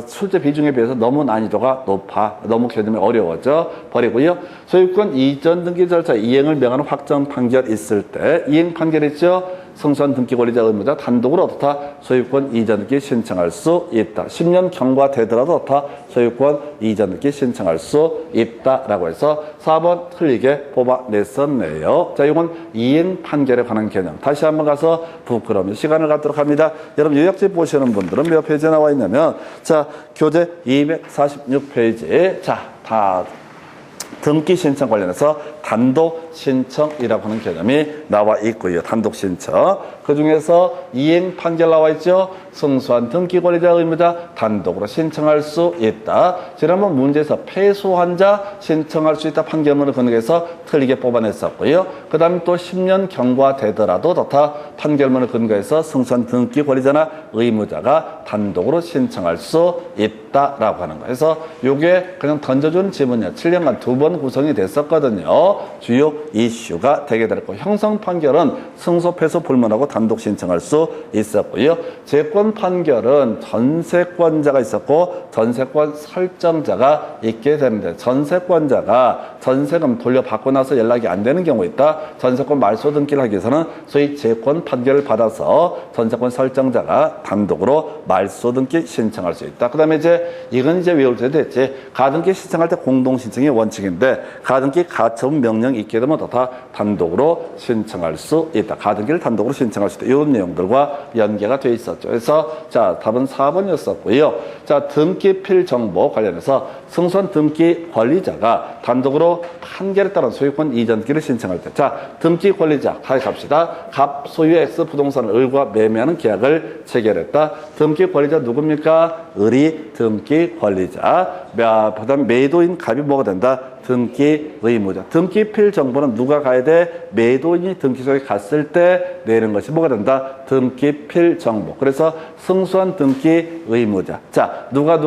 출제 비중에 비해서 너무 난이도가 높아. 너무 개념이 어려워져. 버리고요. 소유권 이전 등기 절차 이행을 명하는 확정 판결 있을 때 이행 판결 있죠? 성소한 등기 권리자 의무자 단독으로 어떻다? 소유권 이전 등기 신청할 수 있다. 10년 경과되더라도 어떻다? 소유권 이전 등기 신청할 수 있다라고 해서 4번 틀리게 뽑아냈었네요. 자, 이건 이행 판결에 관한 개념. 다시 한번 가서 부끄러우면 시간을 갖도록 합니다. 여러분 요약집 보시는 분들은 몇 페이지에 나와 있냐면 자, 교재 246페이지. 자, 다 등기 신청 관련해서 단독 신청이라고 하는 개념이 나와 있고요. 단독 신청. 그 중에서 이행 판결 나와 있죠. 승소한 등기 권리자 의무자 단독으로 신청할 수 있다. 지난번 문제에서 패소한 자 신청할 수 있다. 판결문을 근거해서 틀리게 뽑아냈었고요. 그 다음에 또 10년 경과되더라도 다 판결문을 근거해서 승소한 등기 권리자나 의무자가 단독으로 신청할 수 있다라고 하는 거예요. 그래서 이게 그냥 던져준 지문이야. 7년간 2번 구성이 됐었거든요. 주요 이슈가 되게 됐고 형성 판결은 승소, 패소 불문하고 단독 신청할 수 있었고요. 재권 판결은 전세권자가 있었고 전세권 설정자가 있게 되는데 전세권자가 전세금 돌려받고 나서 연락이 안 되는 경우 있다. 전세권 말소 등기를 하기 위해서는 소위 재권 판결을 받아서 전세권 설정자가 단독으로 말소 등기 신청할 수 있다. 그 다음에 이건 외울 때 됐지. 가등기 신청할 때 공동 신청이 원칙인데 가등기 가처분 명령 있게 되면 다 단독으로 신청할 수 있다. 가등기를 단독으로 신청할 수 있다. 이런 내용들과 연계가 돼 있었죠. 그래서 그래서 자, 답은 4번이었었고요. 자, 등기필 정보 관련해서 승소한 등기 권리자가 단독으로 판결에 따른 소유권 이전 등기를 신청할 때, 자, 등기 권리자 다시 갑시다. 갑 소유 X 부동산을 을과 매매하는 계약을 체결했다. 등기 권리자 누굽니까? 을이 등기 권리자. 그다음 매도인 갑이 뭐가 된다? 등기 의무자. 등기필 정보는 누가 가야 돼? 매도인이 등기소에 갔을 때 내는 것이 뭐가 된다? 등기필 정보. 그래서 승소한 등기 의무자. 자, 누가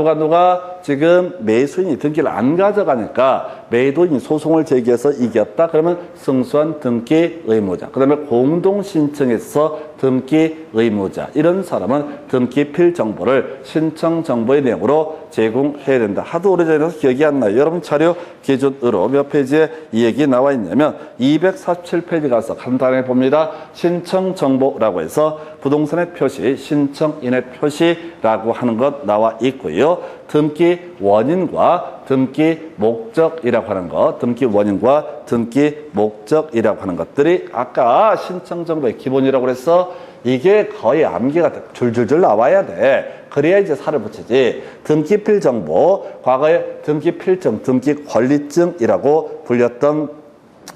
지금 매수인이 등기를 안 가져가니까 매도인이 소송을 제기해서 이겼다. 그러면 승소한 등기 의무자. 그 다음에 공동신청에서 등기 의무자. 이런 사람은 등기필 정보를 신청 정보의 내용으로 제공해야 된다. 하도 오래전이라서 기억이 안 나요. 여러분 자료 기준으로 몇 페이지에 이 얘기 나와 있냐면 247페이지 가서 간단히 봅니다. 신청 정보라고 해서 부동산의 표시, 신청인의 표시라고 하는 것 나와 있고요. 등기 원인과 등기 목적이라고 하는 것, 등기 원인과 등기 목적이라고 하는 것들이 아까 신청 정보의 기본이라고 그래서 이게 거의 암기가 줄줄줄 나와야 돼. 그래야 이제 살을 붙이지. 등기필 정보, 과거에 등기필증, 등기권리증이라고 불렸던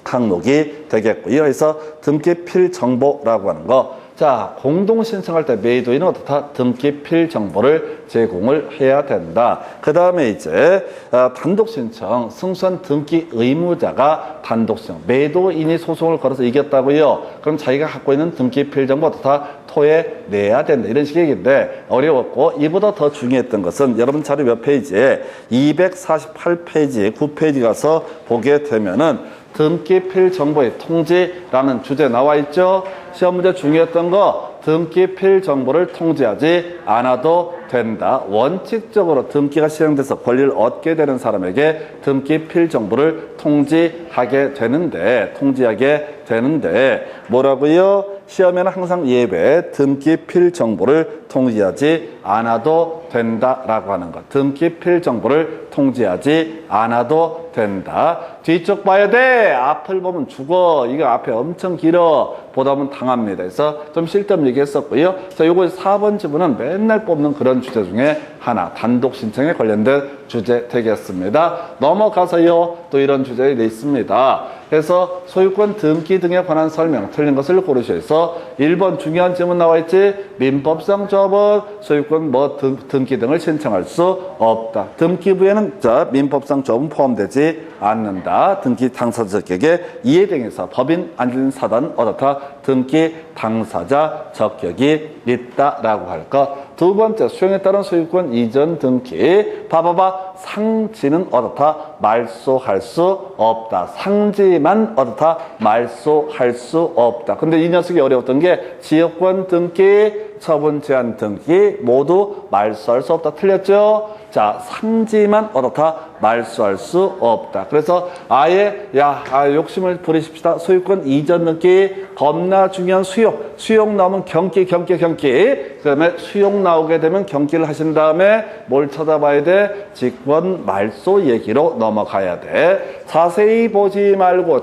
항목이 되겠고요. 그래서 등기필 정보라고 하는 거. 자, 공동신청할 때 매도인은 어떻다? 등기필 정보를 제공을 해야 된다. 그 다음에 이제 단독신청, 승소한 등기 의무자가 단독신청, 매도인이 소송을 걸어서 이겼다고요. 그럼 자기가 갖고 있는 등기필 정보 어떻다? 토에 내야 된다. 이런 식의 얘기인데 어려웠고, 이보다 더 중요했던 것은 여러분 자료 몇 페이지에 248페이지, 9페이지 가서 보게 되면은 등기필 정보의 통지라는 주제 나와 있죠. 시험 문제 중요했던 거, 등기필 정보를 통지하지 않아도 된다. 원칙적으로 등기가 시행돼서 권리를 얻게 되는 사람에게 등기필 정보를 통지하게 되는데 뭐라고요? 시험에는 항상 예외 등기필 정보를 통지하지 않아도 된다라고 하는 것. 등기필 정보를 통지하지 않아도 된다. 뒤쪽 봐야 돼. 앞을 보면 죽어. 이거 앞에 엄청 길어. 보다 보면 당합니다. 그래서 좀 쓸데없는 얘기했었고요. 자, 요거 4번 지문은 맨날 뽑는 그런 주제 중에 하나. 단독 신청에 관련된 주제 되겠습니다. 넘어가서요. 또 이런 주제가 있습니다. 그래서 소유권 등기 등에 관한 설명, 틀린 것을 고르셔서 1번 중요한 질문 나와 있지. 민법상 조합은 소유권 등기 등을 신청할 수 없다. 등기부에는 자, 민법상 조합은 포함되지 않는다. 등기 당사자에게 이에 대해서 법인 안전 사단 어떻다? 등기 당사자 적격이 있다라고 할 것. 두 번째, 수용에 따른 소유권 이전 등기. 봐봐봐. 상지는 어떻다? 말소할 수 없다. 상지만 어떻다? 말소할 수 없다. 근데 이 녀석이 어려웠던 게 지역권 등기, 처분 제한 등기 모두 말소할 수 없다. 틀렸죠? 자, 상지만 어떻다? 말소할 수 없다. 그래서 아예 욕심을 부리십시다. 소유권 이전 등기 겁나 중요한 수용 나오면 경기. 그 다음에 수용 나오게 되면 경기를 하신 다음에 뭘 쳐다봐야 돼? 직권 말소 얘기로 넘어가야 돼. 자세히 보지 말고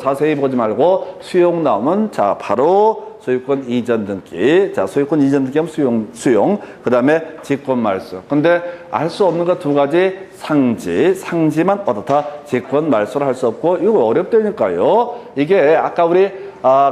수용 나오면 자, 바로 소유권 이전 등기. 자, 소유권 이전 등기 하면 수용. 그 다음에 직권 말소. 근데 알 수 없는 거 두 가지. 상지만 어떻다? 직권 말소를 할 수 없고, 이거 어렵다니까요. 이게 아까 우리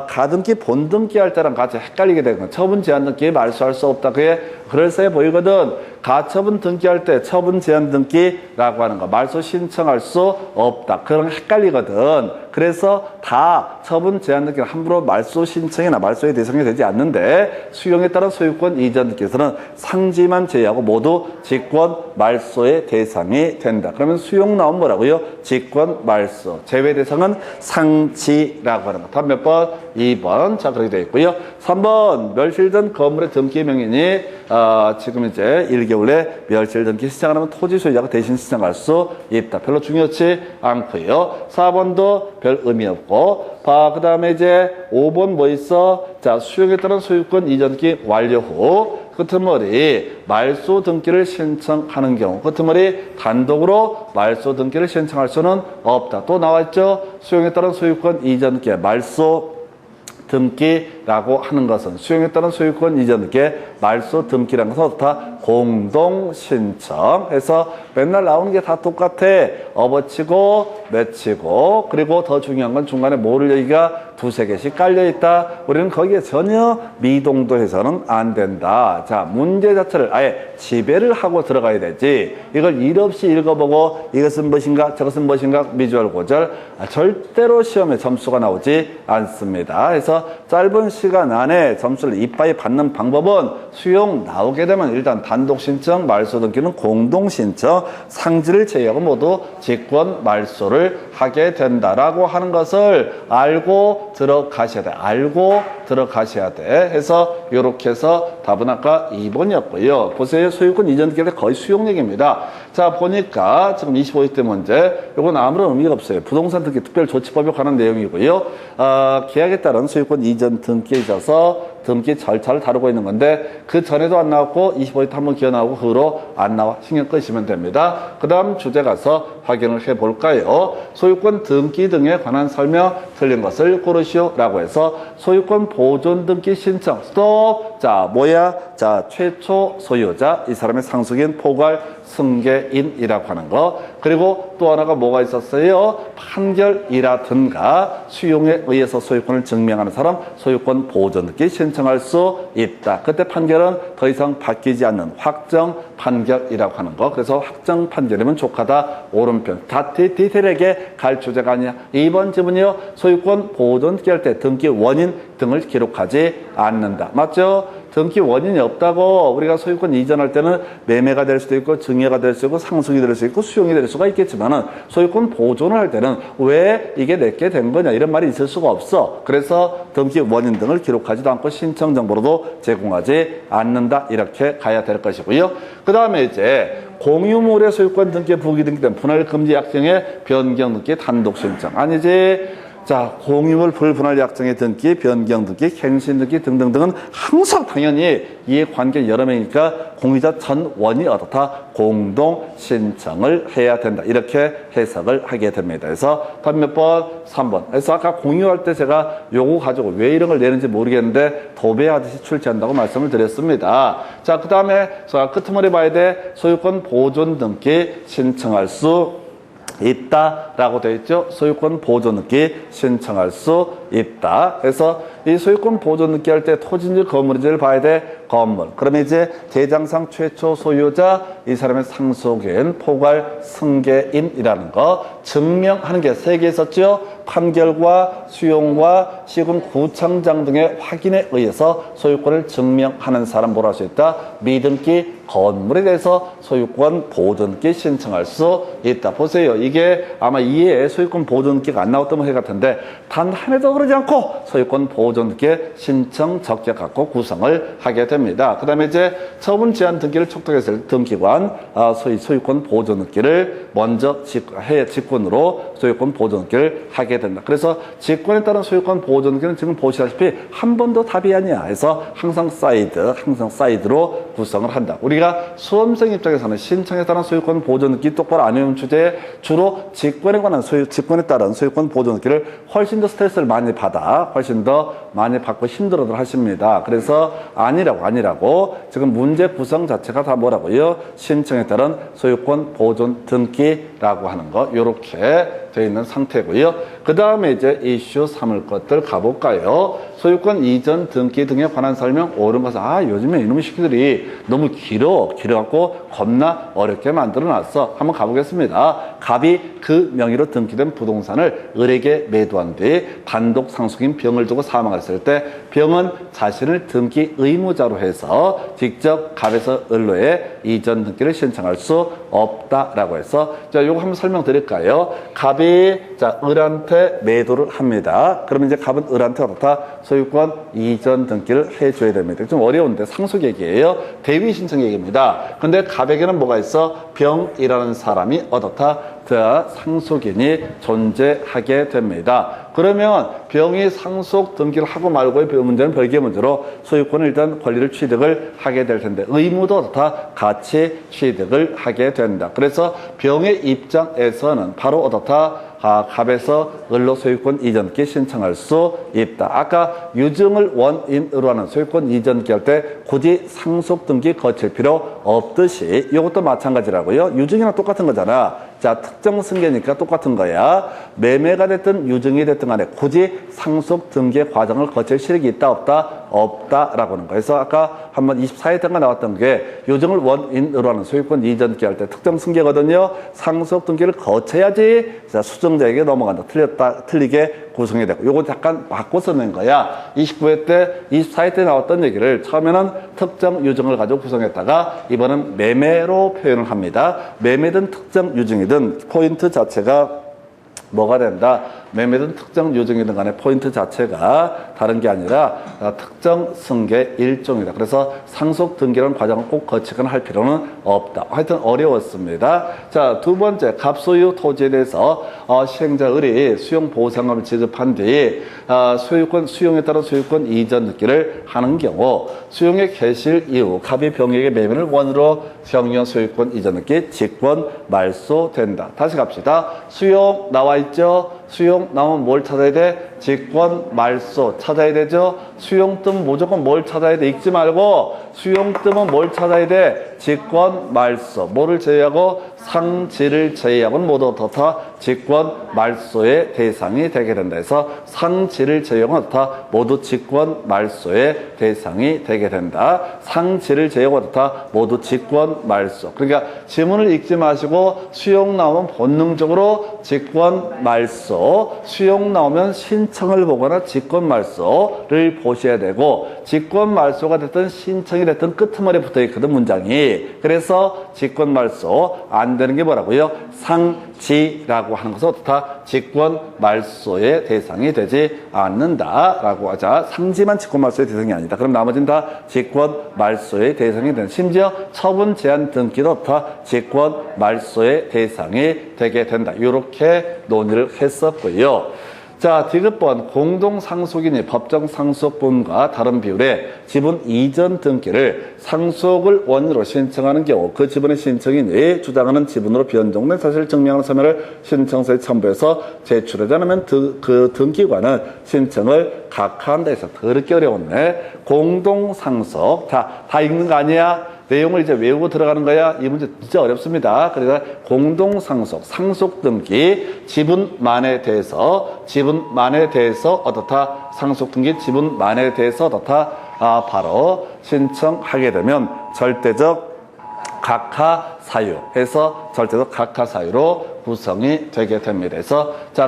가등기 본등기 할 때랑 같이 헷갈리게 되는 거야. 처분 제한 등기 말소할 수 없다. 그게 그럴싸해 보이거든. 가처분 등기할 때 처분 제한 등기라고 하는 거 말소 신청할 수 없다. 그런 거 헷갈리거든. 그래서 다 처분 제한 등기는 함부로 말소 신청이나 말소의 대상이 되지 않는데, 수용에 따른 소유권 이전 등기에서는 상지만 제외하고 모두 직권 말소의 대상이 된다. 그러면 수용 나오면 뭐라고요? 직권 말소. 제외 대상은 상지라고 하는 거. 답 몇 번? 2번. 자, 그렇게 되어 있고요. 3번, 멸실된 건물의 등기 명인이 지금 이제 1개월 내 멸실 등기 시작을 하면 토지 소유자가 대신 시작할 수 있다. 별로 중요치 않고요. 4번도 별 의미 없고. 그 다음에 이제 5번 뭐 있어? 자, 수용에 따른 소유권 이전 등기 완료 후 끄트머리 말소 등기를 신청하는 경우, 끄트머리 단독으로 말소 등기를 신청할 수는 없다. 또 나와 있죠? 수용에 따른 소유권 이전 등기 말소 등기 등기라고 하는 것은 수용에 따른 소유권 이전 등기의 말소 등기라는 것은 어떻다? 공동신청해서 맨날 나오는 게 다 똑같아. 업어치고 맺히고 그리고 더 중요한 건 중간에 모를 여기가 두세 개씩 깔려있다. 우리는 거기에 전혀 미동도해서는 안 된다. 자, 문제 자체를 아예 지배를 하고 들어가야 되지. 이걸 일 없이 읽어보고 이것은 무엇인가 저것은 무엇인가 미주얼고절 절대로 시험에 점수가 나오지 않습니다. 그래서 짧은 시간 안에 점수를 이빠이 받는 방법은 수용 나오게 되면 일단 단독신청, 말소 등기는 공동신청, 상지를 제외하고 모두 직권 말소를 하게 된다라고 하는 것을 알고 들어가셔야 돼. 알고 들어가셔야 돼. 해서 이렇게 해서 답은 아까 2번이었고요. 보세요. 소유권 이전 등기할 때 거의 수용 얘기입니다. 자, 보니까 지금 25대 문제. 이건 아무런 의미가 없어요. 부동산 등기 특별조치법에 관한 내용이고요. 계약에 따른 소유권 이전 등기에 있어서 등기 절차를 다루고 있는 건데 그 전에도 안 나왔고 25회 때 한번 기어 나오고 그 후로 안 나와. 신경 끄시면 됩니다. 그 다음 주제 가서 확인을 해볼까요? 소유권 등기 등에 관한 설명 틀린 것을 고르시오 라고 해서 소유권 보존 등기 신청 스톱. 자, 뭐야? 자, 최초 소유자 이 사람의 상속인 포괄 승계인이라고 하는 거. 그리고 또 하나가 뭐가 있었어요? 판결이라든가 수용에 의해서 소유권을 증명하는 사람 소유권 보존 등기 신청할 수 있다. 그때 판결은 더 이상 바뀌지 않는 확정 판결이라고 하는 거. 그래서 확정 판결이면 족하다. 오른편. 다 디테일하게 갈 주제가 아니야. 2번 지문이요. 소유권 보존 등기할 때 등기 원인 등을 기록하지 않는다. 맞죠? 등기 원인이 없다고 우리가 소유권 이전할 때는 매매가 될 수도 있고 증여가 될 수 있고 상속이 될 수 있고 수용이 될 수가 있겠지만은 소유권 보존을 할 때는 왜 이게 내게 된 거냐 이런 말이 있을 수가 없어. 그래서 등기 원인 등을 기록하지도 않고 신청 정보로도 제공하지 않는다. 이렇게 가야 될 것이고요. 그 다음에 이제 공유물의 소유권 등기 부기 등기된 분할 금지 약정의 변경 등기 단독 신청 아니지. 자, 공유물 불분할 약정의 등기, 변경 등기, 갱신 등기 등등등은 항상 당연히 이해관계 여러 명이니까 공유자 전원이 어떻다? 공동 신청을 해야 된다. 이렇게 해석을 하게 됩니다. 그래서 답 몇 번? 3번. 그래서 아까 공유할 때 제가 요거 가지고 왜 이런 걸 내는지 모르겠는데 도배하듯이 출제한다고 말씀을 드렸습니다. 자, 그 다음에 끄트머리 봐야 돼. 소유권 보존 등기 신청할 수 있다라고 되어 있죠. 소유권 보존 등기 신청할 수 있다. 그래서 이 소유권 보존 등기 할 때 토지인지 건물인지를 봐야 돼. 건물. 그러면 이제 대장상 최초 소유자 이 사람의 상속인 포괄 승계인이라는 거 증명하는 게 3개 있었죠. 판결과 수용과 시군 구청장 등의 확인에 의해서 소유권을 증명하는 사람 뭐라 할 수 있다? 미등기 건물에 대해서 소유권 보존기 신청할 수 있다. 보세요. 이게 아마 이해에 소유권 보존기가 안 나왔던 해 같은데 단 하나도 그러지 않고 소유권 보존기 신청 적격 갖고 구성을 하게 됩니다. 그 다음에 이제 처분 제한 등기를 촉독했을 때 등기관 소유권 보존기를 먼저 직권으로 소유권 보존기를 하게 된다. 그래서 직권에 따른 소유권 보존기는 지금 보시다시피 한 번도 답이 아니야. 그래서 항상 사이드로 구성을 한다. 우리가 수험생 입장에서는 신청에 따른 소유권 보존기 똑바로 안 외운 주제에 주로 직권에 따른 소유권 보존기를 훨씬 더 스트레스를 많이 받아 훨씬 더 많이 받고 힘들어들 하십니다. 그래서 아니라고 지금 문제 구성 자체가 다 뭐라고요? 신청에 따른 소유권 보존 등기라고 하는 거 요렇게 되어 있는 상태고요. 그 다음에 이제 이슈 3을 것들 가볼까요? 소유권 이전 등기 등에 관한 설명 옳은 것은 요즘에 이놈의 시키들이 너무 길어갖고 겁나 어렵게 만들어놨어. 한번 가보겠습니다. 갑이 그 명의로 등기된 부동산을 을에게 매도한 뒤 단독 상속인 병을 두고 사망했을 때 병은 자신을 등기 의무자로 해서 직접 갑에서 을로의 이전 등기를 신청할 수 없다라고 해서 자, 요거 한번 설명드릴까요? 갑이 자, 을한테 매도를 합니다. 그러면 이제 갑은 을한테 어떻다? 소유권 이전 등기를 해줘야 됩니다. 좀 어려운데 상속 얘기예요. 대위 신청 얘기입니다. 근데 갑에게는 뭐가 있어? 병이라는 사람이 어떻다? 자, 상속인이 존재하게 됩니다. 그러면 병이 상속 등기를 하고 말고의 문제는 별개의 문제로 소유권은 일단 권리를 취득을 하게 될 텐데 의무도 다 같이 취득을 하게 된다. 그래서 병의 입장에서는 바로 어떻다? 갑에서 을로 소유권 이전기 신청할 수 있다. 아까 유증을 원인으로 하는 소유권 이전기 할 때 굳이 상속 등기 거칠 필요 없듯이 이것도 마찬가지라고요. 유증이랑 똑같은 거잖아. 자, 특정 승계니까 똑같은 거야. 매매가 됐든 유증이 됐든 간에 굳이 상속 등기의 과정을 거칠 실익이 있다 없다? 없다라고 하는 거예요. 그래서 아까 한번 24회 때가 나왔던 게 유증을 원인으로 하는 소유권 이전기 할 때 특정 승계거든요. 상속 등기를 거쳐야지 수증자에게 넘어간다. 틀리게 구성이 되고 요거 잠깐 바꿔 써낸 거야. 29회 때 24회 때 나왔던 얘기를 처음에는 특정 유증을 가지고 구성했다가 이번은 매매로 표현을 합니다. 매매든 특정 유증이든 포인트 자체가 뭐가 된다? 매매든 특정 유증이든 간에 포인트 자체가 다른 게 아니라 특정 승계 일종이다. 그래서 상속 등기라는 과정을 꼭 거치거나 할 필요는 없다. 하여튼 어려웠습니다. 자, 두 번째, 갑소유 토지에 대해서 시행자 을이 수용 보상금을 지급한 뒤 소유권 수용에 따른 소유권 이전 등기를 하는 경우 수용의 개시 이후 갑이 병에게 매매를 원으로 정리한 소유권 이전 등기 직권 말소된다. 다시 갑시다. 수용 나와 있죠? 수용 나오면 뭘 찾아야 돼? 직권 말소 찾아야 되죠? 수용 뜨면 무조건 뭘 찾아야 돼? 읽지 말고 수용 뜨면 뭘 찾아야 돼? 직권 말소. 뭐를 제외하고? 상지를 제외하고는 모두 다 직권 말소의 대상이 되게 된다 해서 상지를 제외하고는 다 모두 직권 말소의 대상이 되게 된다. 상지를 제외하고는 다 모두 직권 말소. 그러니까 지문을 읽지 마시고 수용 나오면 본능적으로 직권 말소, 수용 나오면 신청을 보거나 직권 말소를 보셔야 되고 직권 말소가 됐든 신청이 됐든 끄트머리에 붙어 있거든 문장이. 그래서 직권 말소 안 되는 게 뭐라고요? 상지라고 하는 것은 어떻다? 직권 말소의 대상이 되지 않는다라고 하자. 상지만 직권 말소의 대상이 아니다. 그럼 나머지는 다 직권 말소의 대상이 되는. 심지어 처분 제한 등기도 어떻다? 직권 말소의 대상이 되게 된다. 이렇게 논의를 했었고요. 자, 디귿번 공동상속인이 법정 상속분과 다른 비율의 지분 이전 등기를 상속을 원인으로 신청하는 경우 그 지분의 신청인이 주장하는 지분으로 변동된 사실을 증명하는 서면을 신청서에 첨부해서 제출하지 않으면 그 등기관은 신청을 각하한다 해서 더럽게 어려웠네. 공동상속. 다 읽는 거 아니야? 내용을 이제 외우고 들어가는 거야. 이 문제 진짜 어렵습니다. 그러니까 공동상속, 상속등기, 지분만에 대해서 어떻다? 상속등기, 지분만에 대해서 어떻다? 바로 신청하게 되면 절대적 각하 사유해서 절대적 각하 사유로 구성이 되게 됩니다.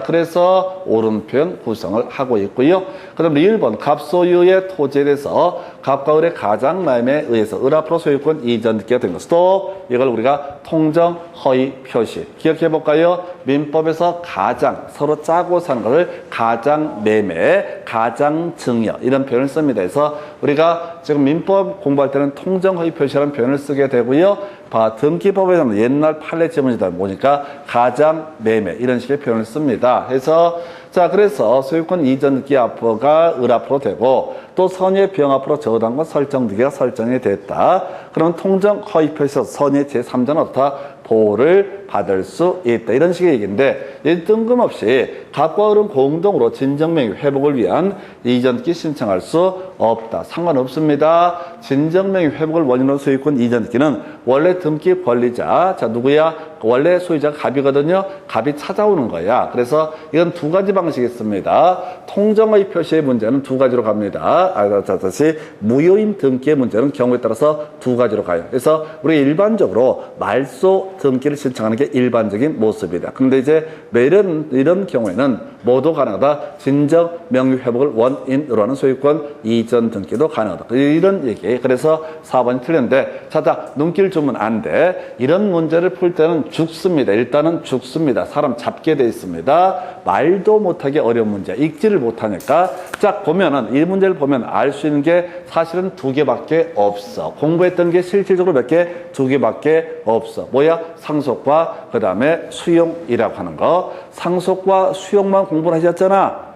그래서 옳은 표현 구성을 하고 있고요. 그 다음에 1번 갑소유의 토지에 대해서 갑과 을의 가장마음에 의해서 을 앞으로 소유권 이전 등기가 된 것. 또 이걸 우리가 통정 허위 표시 기억해 볼까요? 민법에서 가장 서로 짜고 사는 것을 가장 매매, 가장 증여 이런 표현을 씁니다. 그래서 우리가 지금 민법 공부할 때는 통정 허위 표시라는 표현을 쓰게 되고요. 등기법에서는 옛날 판례 지문이다 보니까 가장 매매 이런 식의 표현을 씁니다. 그래서 소유권 이전 등기 앞으로가 을 앞으로 되고 또 선의의 병 앞으로 저당권 설정 등기가 설정이 됐다. 그럼 통정 허위 표시에서 선의의 제3자는 어떻다? 보호를 받을 수 있다. 이런 식의 얘기인데 뜬금없이 갑과 을은 공동으로 진정명의 회복을 위한 이전등기 신청할 수 없다. 상관없습니다. 진정명의 회복을 원인으로 소유권 이전등기는 원래 등기 권리자, 누구야? 원래 소유자가 갑이거든요. 갑이 찾아오는 거야. 그래서 이건 두 가지 방식이 있습니다. 통정의 표시의 문제는 두 가지로 갑니다. 다시 무효임 등기의 문제는 경우에 따라서 두 가지로 가요. 그래서 우리 일반적으로 말소 등기를 신청하는 게 일반적인 모습이다. 그런데 이제 이런 경우에는 모두 가능하다. 진정 명의 회복을 원인으로 하는 소유권 이전 등기도 가능하다. 이런 얘기. 그래서 4번이 틀렸는데, 눈길 주면 안 돼. 이런 문제를 풀 때는 죽습니다. 일단은 죽습니다. 사람 잡게 돼 있습니다. 말도 못하게 어려운 문제, 읽지를 못하니까. 자, 보면은 이 문제를 보면 알 수 있는 게 사실은 2개밖에 없어. 공부했던 게 실질적으로 몇 개? 2개밖에 없어. 뭐야? 상속과 그 다음에 수용이라고 하는 거. 상속과 수용만 공부를 하셨잖아.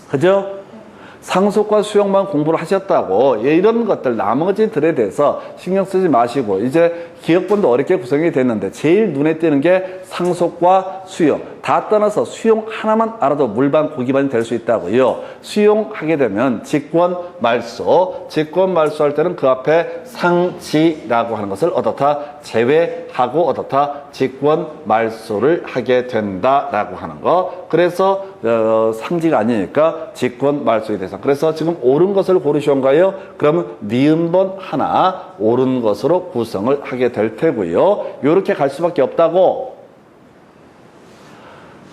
그죠? 상속과 수용만 공부를 하셨다고. 이런 것들 나머지들에 대해서 신경 쓰지 마시고 이제 기억본도 어렵게 구성이 됐는데 제일 눈에 띄는 게 상속과 수용. 다 떠나서 수용 하나만 알아도 물반 고기반이 될 수 있다고요. 수용하게 되면 직권 말소. 직권 말소할 때는 그 앞에 상지라고 하는 것을 어떻다 제외하고 어떻다 직권 말소를 하게 된다라고 하는 거. 그래서 상지가 아니니까 직권 말소의 대상. 그래서 지금 옳은 것을 고르시온가요? 그러면 니은번 하나 옳은 것으로 구성을 하게 될 테고요. 이렇게 갈 수밖에 없다고.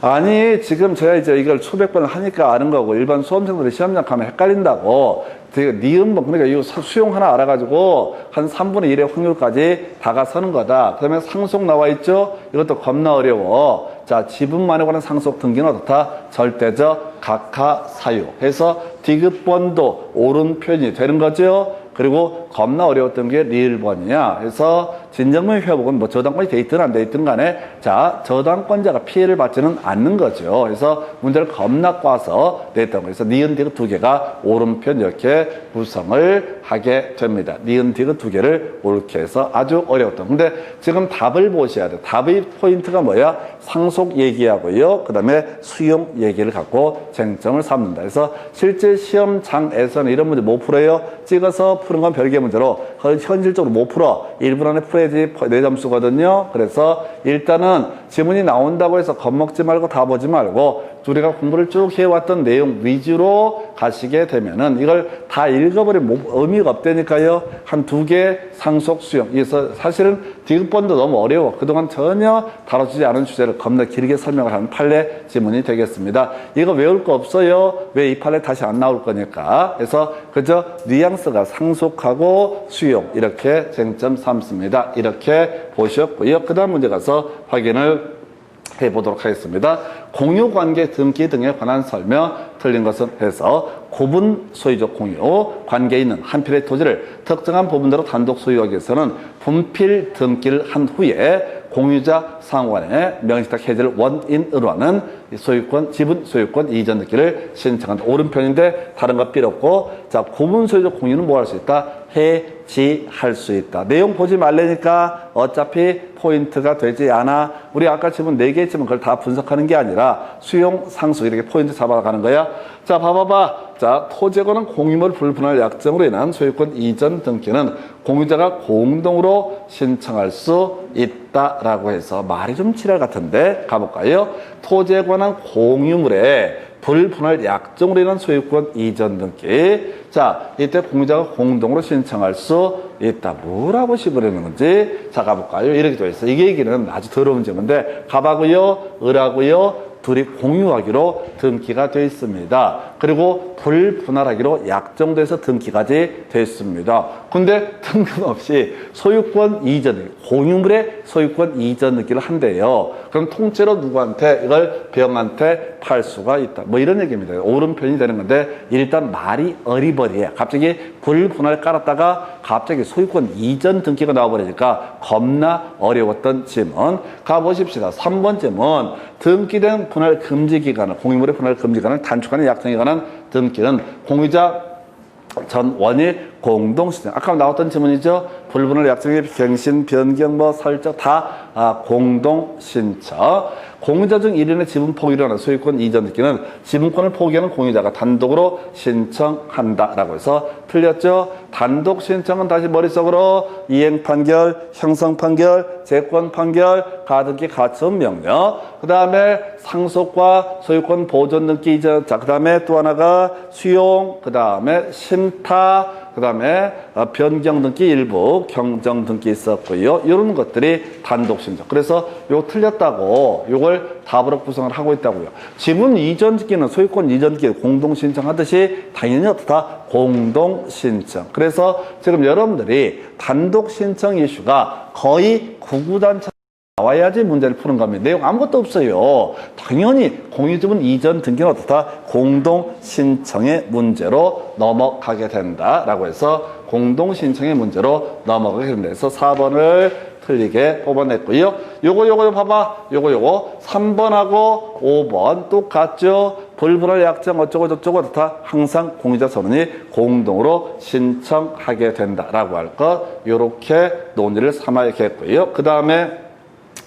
아니, 지금 제가 이제 이걸 수백 번을 하니까 아는 거고, 일반 수험생들이 시험장 가면 헷갈린다고. 니은번, 그러니까 이 수용 하나 알아가지고, 한 3분의 1의 확률까지 다가서는 거다. 그 다음에 상속 나와 있죠? 이것도 겁나 어려워. 자, 지분만에 관한 상속 등기는 어떻다? 절대적 각하사유. 해서 디귿번도 옳은 표현이 되는 거죠? 그리고 겁나 어려웠던 게 리을번이야. 그래서 진정명 회복은 뭐 저당권이 돼 있든 안 돼 있든 간에 자, 저당권자가 피해를 받지는 않는 거죠. 그래서 문제를 겁나 꽈서 냈던 거예요. 그래서 니은 디귿 2개가 옳은 편 이렇게 구성을 하게 됩니다. 니은 디귿 2개를 옳게 해서 아주 어려웠던. 근데 지금 답을 보셔야 돼요. 답의 포인트가 뭐야? 상속 얘기하고요. 그 다음에 수용 얘기를 갖고 쟁점을 삼는다. 그래서 실제 시험장에서는 이런 문제 못 풀어요. 찍어서 푸는 건 별개 문제로 현실적으로 못 풀어. 1분 안에 풀어야지 4점수거든요. 그래서 일단은 지문이 나온다고 해서 겁먹지 말고 다 보지 말고 우리가 공부를 쭉 해왔던 내용 위주로 가시게 되면은 이걸 다 읽어버리면 의미가 없다니까요. 한 2개 상속 수용. 그래서 사실은 디귿번도 너무 어려워. 그동안 전혀 다뤄주지 않은 주제를 겁나 길게 설명을 하는 판례 지문이 되겠습니다. 이거 외울 거 없어요. 왜 이 판례 다시 안 나올 거니까. 그래서 그저 뉘앙스가 상속하고 수용 이렇게 쟁점 삼습니다. 이렇게 보셨고요. 그 다음 문제 가서 확인을 해보도록 하겠습니다. 공유관계 등기 등에 관한 설명 틀린 것은 해서 구분 소유적 공유 관계에 있는 한 필의 토지를 특정한 부분대로 단독 소유하기 위해서는 분필 등기를 한 후에 공유자 상호간에 명의신탁 해지를 원인으로 하는 소유권, 지분 소유권 이전 등기를 신청한다. 옳은 편인데 다른 거 필요 없고 자, 구분 소유적 공유는 뭐 할 수 있다? 해지할 수 있다. 내용 보지 말라니까 어차피 포인트가 되지 않아. 우리 아까 지문 4개 했지만 그걸 다 분석하는 게 아니라 수용, 상속 이렇게 포인트 잡아가는 거야. 자, 봐봐봐. 자, 토지권은 공유물 불분할 약정으로 인한 소유권 이전 등기는 공유자가 공동으로 신청할 수 있다라고 해서 말이 좀 지랄 같은데 가볼까요? 토지에 관한 공유물에 불분할 약정으로 인한 소유권 이전 등기. 자, 이때 공유자가 공동으로 신청할 수 있다. 뭐라고 씹으려는 건지. 자, 가볼까요? 이렇게 되어 있어. 이게 얘기는 아주 더러운 질문인데, 갑하고요, 을하고요, 둘이 공유하기로 등기가 되어 있습니다. 그리고 불분할하기로 약정돼서 등기까지 됐습니다. 근데 뜬금없이 소유권 이전, 공유물의 소유권 이전 등기를 한대요. 그럼 통째로 누구한테 이걸 병한테 팔 수가 있다. 뭐 이런 얘기입니다. 옳은 편이 되는 건데 일단 말이 어리버리해. 갑자기 불분할 깔았다가 갑자기 소유권 이전 등기가 나와버리니까 겁나 어려웠던 질문. 가보십시다. 3번 질문. 등기된 분할 금지 기간을, 공유물의 분할 금지 기간을 단축하는 약정에 관한 등기는 공유자 전 원일 공동신청. 아까 나왔던 질문이죠. 불분할 약정의 갱신, 변경, 뭐 설정 다 공동신청. 공유자 중 1인의 지분 포기로 하는 소유권 이전 등기는 지분권을 포기하는 공유자가 단독으로 신청한다라고 해서 틀렸죠. 단독 신청은 다시 머릿속으로 이행 판결, 형성 판결, 재권 판결, 가등기 가처분 명령. 그 다음에 상속과 소유권 보존 등기 이전. 자, 그 다음에 또 하나가 수용. 그 다음에 신탁. 그 다음에 변경 등기 일부, 경정 등기 있었고요. 이런 것들이 단독 신청. 그래서 요거 틀렸다고 요걸 답으로 구성을 하고 있다고요. 지분 이전 등기는 소유권 이전 등기 공동 신청하듯이 당연히 어떻다? 공동 신청. 그래서 지금 여러분들이 단독 신청 이슈가 거의 구구단체 나와야지 문제를 푸는 겁니다. 내용 아무것도 없어요. 당연히 공유지분 이전 등기는 어떻다? 공동신청의 문제로 넘어가게 된다라고 해서 공동신청의 문제로 넘어가게 된다. 그래서 4번을 틀리게 뽑아냈고요. 요거 봐봐. 요거 3번하고 5번 똑같죠? 불분할 약정 어쩌고 저쩌고 어떻다? 항상 공유자 선언이 공동으로 신청하게 된다라고 할 것. 요렇게 논의를 삼아야겠고요. 그 다음에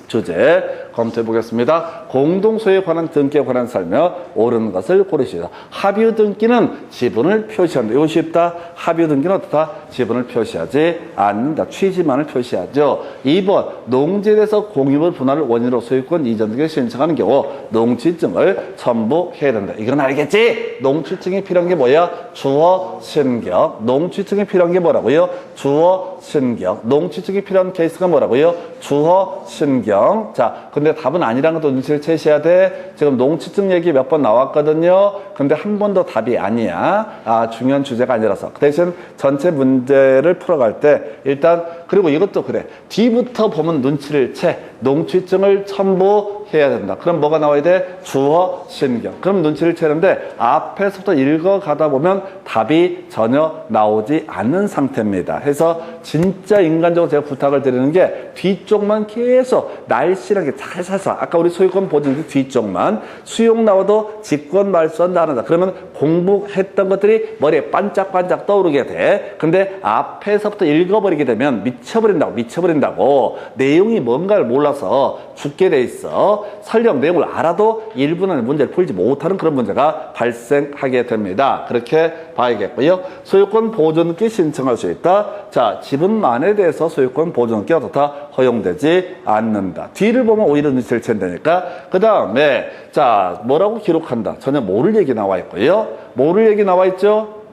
주제 검토해 보겠습니다. 공동소유에 관한 등기에 관한 설명 옳은 것을 고르시다. 합유 등기는 지분을 표시한다. 이거 쉽다. 합유 등기는 어떻다? 지분을 표시하지 않는다. 취지만을 표시하죠. 2번 농지에 대해서 공유물 분할을 원인으로 소유권 이전 등기를 신청하는 경우 농취증을 첨부해야 된다. 이건 알겠지? 농취증이 필요한 게 뭐야? 주어 신경. 농취증이 필요한 게 뭐라고요? 주어 신경. 농취증이 필요한 케이스가 뭐라고요? 주어 신경. 자, 근데 답은 아니라는 것도 눈치를 채셔야 돼. 지금 농취증 얘기 몇 번 나왔거든요. 근데 한 번도 답이 아니야. 중요한 주제가 아니라서. 그 대신 전체 문제를 풀어갈 때 일단 그리고 이것도 그래. 뒤부터 보면 눈치를 채. 농취증을 첨부해야 된다. 그럼 뭐가 나와야 돼? 주어 신경. 그럼 눈치를 채는데 앞에서부터 읽어가다 보면 답이 전혀 나오지 않는 상태입니다. 해서 진짜 인간적으로 제가 부탁을 드리는 게 뒤쪽만 계속 날씬하게 잘 사서 아까 우리 소유권 보증 뒤쪽만 수용 나와도 직권 말소한다 안 한다. 그러면 공부했던 것들이 머리에 반짝반짝 떠오르게 돼. 근데 앞에서부터 읽어버리게 되면 미쳐버린다고. 내용이 뭔가를 몰라서 죽게 돼 있어. 설령 내용을 알아도 일부는 문제를 풀지 못하는 그런 문제가 발생하게 됩니다. 그렇게 봐야겠고요. 소유권 보존기 신청할 수 있다. 자, 지분만에 대해서 소유권 보존기가 어떻다? 허용되지 않는다. 뒤를 보면 오히려 눈치를 챈다니까. 그 다음에 자, 뭐라고 기록한다? 전혀 모를 얘기 나와 있고요. 모를 얘기 나와 있죠?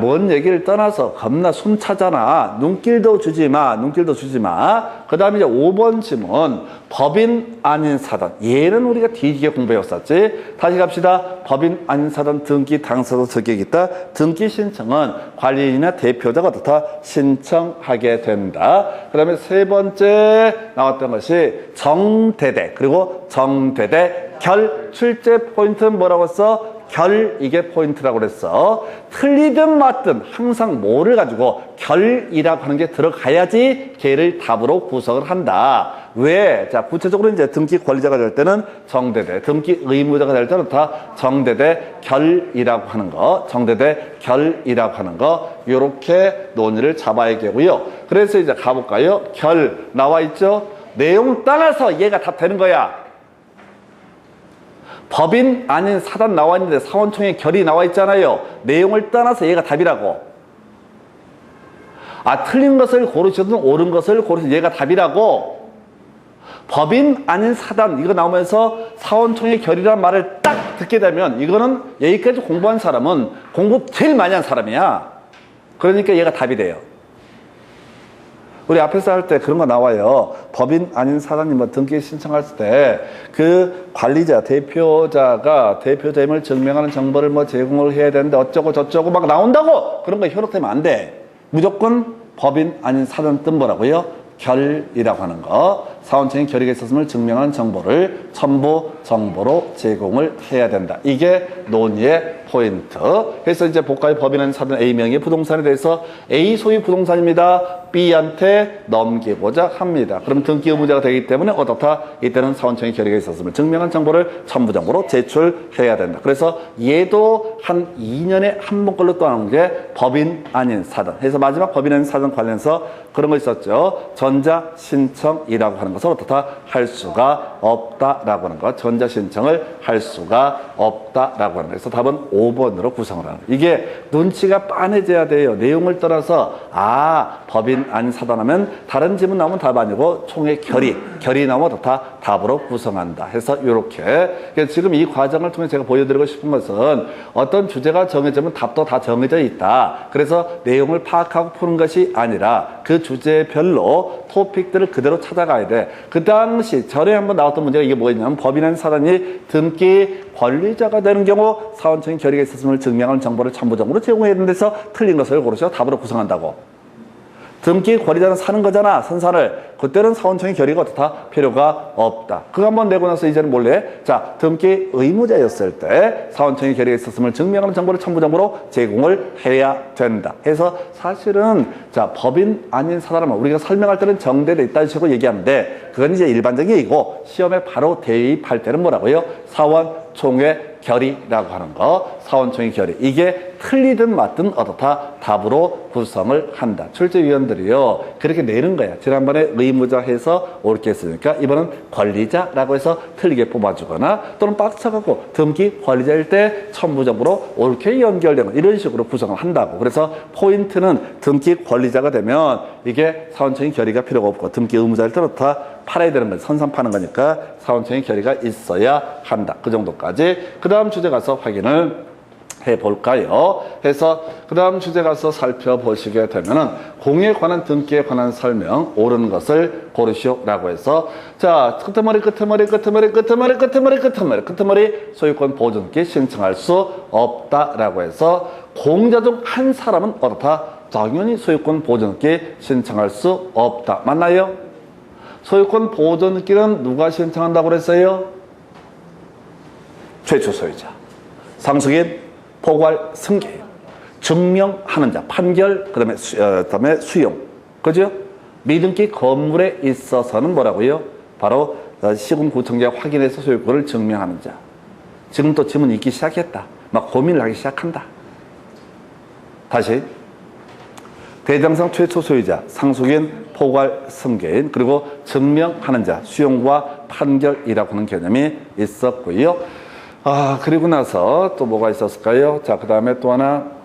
뭔 얘기를 떠나서 겁나 숨차잖아. 눈길도 주지 마. 그 다음에 이제 5번 지문. 법인 아닌 사단. 얘는 우리가 뒤지게 공부해왔었지. 다시 갑시다. 법인 아닌 사단 등기 당사자 적격이 있다. 등기 신청은 관리인이나 대표자가 어떻다? 신청하게 된다. 그 다음에 세 번째 나왔던 것이 정대대. 그리고 정대대 결 출제 포인트는 뭐라고 했어? 결, 이게 포인트라고 그랬어. 틀리든 맞든 항상 뭐를 가지고 결이라고 하는 게 들어가야지 걔를 답으로 구성을 한다. 왜? 자, 구체적으로 이제 등기 권리자가 될 때는 정대대, 등기 의무자가 될 때는 다 정대대 결이라고 하는 거, 요렇게 논의를 잡아야겠고요. 그래서 이제 가볼까요? 결 나와 있죠? 내용 따라서 얘가 답 되는 거야. 법인 아닌 사단 나와 있는데 사원총회 결이 나와 있잖아요. 내용을 떠나서 얘가 답이라고. 틀린 것을 고르시든 옳은 것을 고르시든 얘가 답이라고. 법인 아닌 사단 이거 나오면서 사원총회 결이라는 말을 딱 듣게 되면 이거는 여기까지 공부한 사람은 공부 제일 많이 한 사람이야. 그러니까 얘가 답이 돼요. 우리 앞에서 할 때 그런 거 나와요. 법인 아닌 사단님 등기 신청할 때 그 관리자, 대표자임을 증명하는 정보를 제공을 해야 되는데 어쩌고 저쩌고 막 나온다고! 그런 거 현혹되면 안 돼. 무조건 법인 아닌 사단 뜬 뭐라고요? 결이라고 하는 거. 사원총회 결의가 있었음을 증명하는 정보를 첨부 정보로 제공을 해야 된다. 이게 논의의 포인트. 그래서 이제 복가의 법인은 사든 A명의 부동산에 대해서 A 소유 부동산입니다. B한테 넘기고자 합니다. 그럼 등기 의무자가 되기 때문에 어떻다? 이때는 사원총회 결의가 있었음을 증명한 정보를 첨부 정보로 제출해야 된다. 그래서 얘도 한 2년에 한 번 걸로 떠나는 게 법인 아닌 사단. 그래서 마지막 법인 아닌 사단 관련해서 그런 거 있었죠. 전자신청이라고 하는 것을 어떻다? 할 수가 없다라고 하는 것. 전자신청을 할 수가 없다라고 하는 것. 그래서 답은 5번으로 구성을 하는 것. 이게 눈치가 빤해져야 돼요. 내용을 떠나서 법인 아닌 사단하면 다른 지문 나오면 답 아니고 총회 결이 나오면 어떻다? 답으로 구성한다 해서 이렇게. 지금 이 과정을 통해 제가 보여드리고 싶은 것은 어떤 주제가 정해지면 답도 다 정해져 있다. 그래서 내용을 파악하고 푸는 것이 아니라 그 주제별로 토픽들을 그대로 찾아가야 돼. 그 당시 전에 한번 나왔던 문제가 이게 뭐였냐면 법인 아닌 사단이 등기 권리자가 되는 경우 사원총회 결의가 있었음을 증명하는 정보를 첨부 정보로 제공해야 되는 데서 틀린 것을 고르셔 답으로 구성한다고. 등기 권리자는 사는 거잖아, 선산을. 그때는 사원청의 결의가 어떻다? 필요가 없다. 그거 한번 내고 나서 이제는 몰래, 자, 등기 의무자였을 때 사원청의 결의가 있었음을 증명하는 정보를 첨부정보로 제공을 해야 된다. 해서 사실은, 자, 법인 아닌 사람은 우리가 설명할 때는 정대돼 있다는 식으로 얘기하는데, 그건 이제 일반적인 얘기고, 시험에 바로 대입할 때는 뭐라고요? 사원총회 결의라고 하는 거, 사원총회 결의. 이게 틀리든 맞든 어떻다? 답으로 구성을 한다. 출제위원들이요, 그렇게 내는 거야. 지난번에 의무자 해서 옳게 했으니까 이번은 권리자라고 해서 틀리게 뽑아주거나, 또는 빡쳐갖고 등기 권리자일 때 첨부정보로 옳게 연결되는 이런 식으로 구성을 한다고. 그래서 포인트는 등기 권리자가 되면 이게 사원총회 결의가 필요가 없고, 등기 의무자일 때는 어떻다? 팔아야 되는 거지. 선산 파는 거니까 사원총회 결의가 있어야 한다. 그 정도까지. 그 다음 주제 가서 확인을 해볼까요? 해서 그 다음 주제 가서 살펴보시게 되면은 공유에 관한 등기에 관한 설명 옳은 것을 고르시오라고 해서, 자, 끄트머리 소유권 보존기 신청할 수 없다라고 해서 공자 중 한 사람은 어떻다? 당연히 소유권 보존기 신청할 수 없다. 맞나요? 소유권 보존기는 누가 신청한다고 그랬어요? 최초 소유자, 상속인, 포괄, 승계, 증명하는 자, 판결, 그다음에 수용, 그죠? 미등기 건물에 있어서는 뭐라고요? 바로 시군구청장 확인해서 소유권을 증명하는 자. 지금 또 지문 있기 시작했다. 막 고민을 하기 시작한다. 다시. 대장상 최초 소유자, 상속인, 포괄, 승계인, 그리고 증명하는 자, 수용과 판결이라고 하는 개념이 있었고요. 그리고 나서 또 뭐가 있었을까요? 자, 그 다음에 또 하나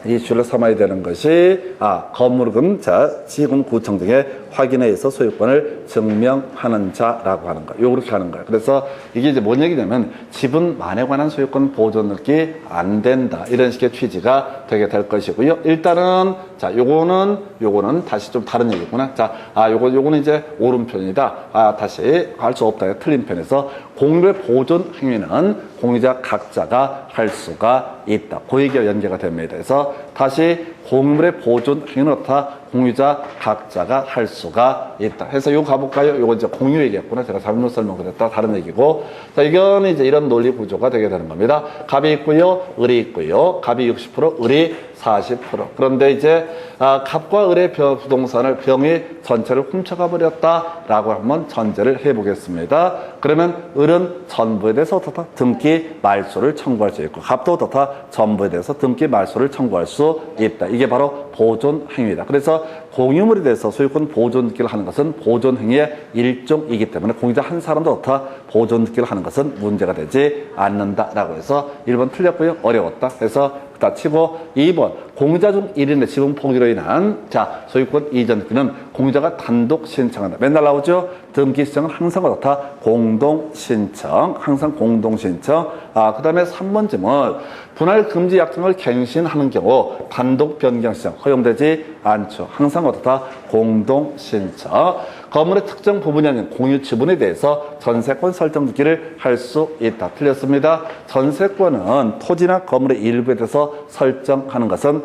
이슈를 삼아야 되는 것이, 건물은 자, 시군구청 등에 확인해서 소유권을 증명하는 자라고 하는 거. 요렇게 하는 거예요. 그래서 이게 이제 뭔 얘기냐면, 지분만에 관한 소유권 보존이 안 된다. 이런 식의 취지가 되게 될 것이고요. 일단은, 자, 요거는 다시 좀 다른 얘기구나. 자, 요거는 이제 옳은 편이다. 다시 할 수 없다. 틀린 편에서 공유의 보존 행위는 공유자 각자가 할 수가 있다. 그 얘기와 연계가 됩니다. 그래서 다시 공유의 보존 행위는 어떻다? 공유자 각자가 할 수가 있다. 해서 요거 가볼까요? 요거 이제 공유 얘기했구나. 제가 잘못 설명드렸다. 다른 얘기고. 자, 이거는 이제 이런 논리 구조가 되게 되는 겁니다. 갑이 있고요. 을이 있고요. 갑이 60%, 을이 40%. 그런데 이제, 갑과 을의 부동산을 병이 전체를 훔쳐가 버렸다라고 한번 전제를 해보겠습니다. 그러면 을은 전부에 대해서 어떻다? 등기 말소를 청구할 수 있고, 갑도 어떻다? 전부에 대해서 등기 말소를 청구할 수 있다. 이게 바로 보존 행위다. 그래서 공유물에 대해서 소유권 보존 등기를 하는 것은 보존 행위의 일종이기 때문에 공유자 한 사람도 어떻다? 보존 등기를 하는 것은 문제가 되지 않는다라고 해서 1번 틀렸고요. 어려웠다. 해서 다 치고 2번 공유자 중 1인의 지분 포기로 인한 자 소유권 이전 등기는 공유자가 단독 신청한다. 맨날 나오죠. 등기 신청은 항상 어떻다? 공동 신청. 항상 공동 신청. 그 다음에 3번 질문 분할 금지 약정을 갱신하는 경우 단독 변경 신청 허용되지 않죠. 항상 어떻다? 공동 신청. 건물의 특정 부분이 아닌 공유 지분에 대해서 전세권 설정 등기를 할 수 있다. 틀렸습니다. 전세권은 토지나 건물의 일부에 대해서 설정하는 것은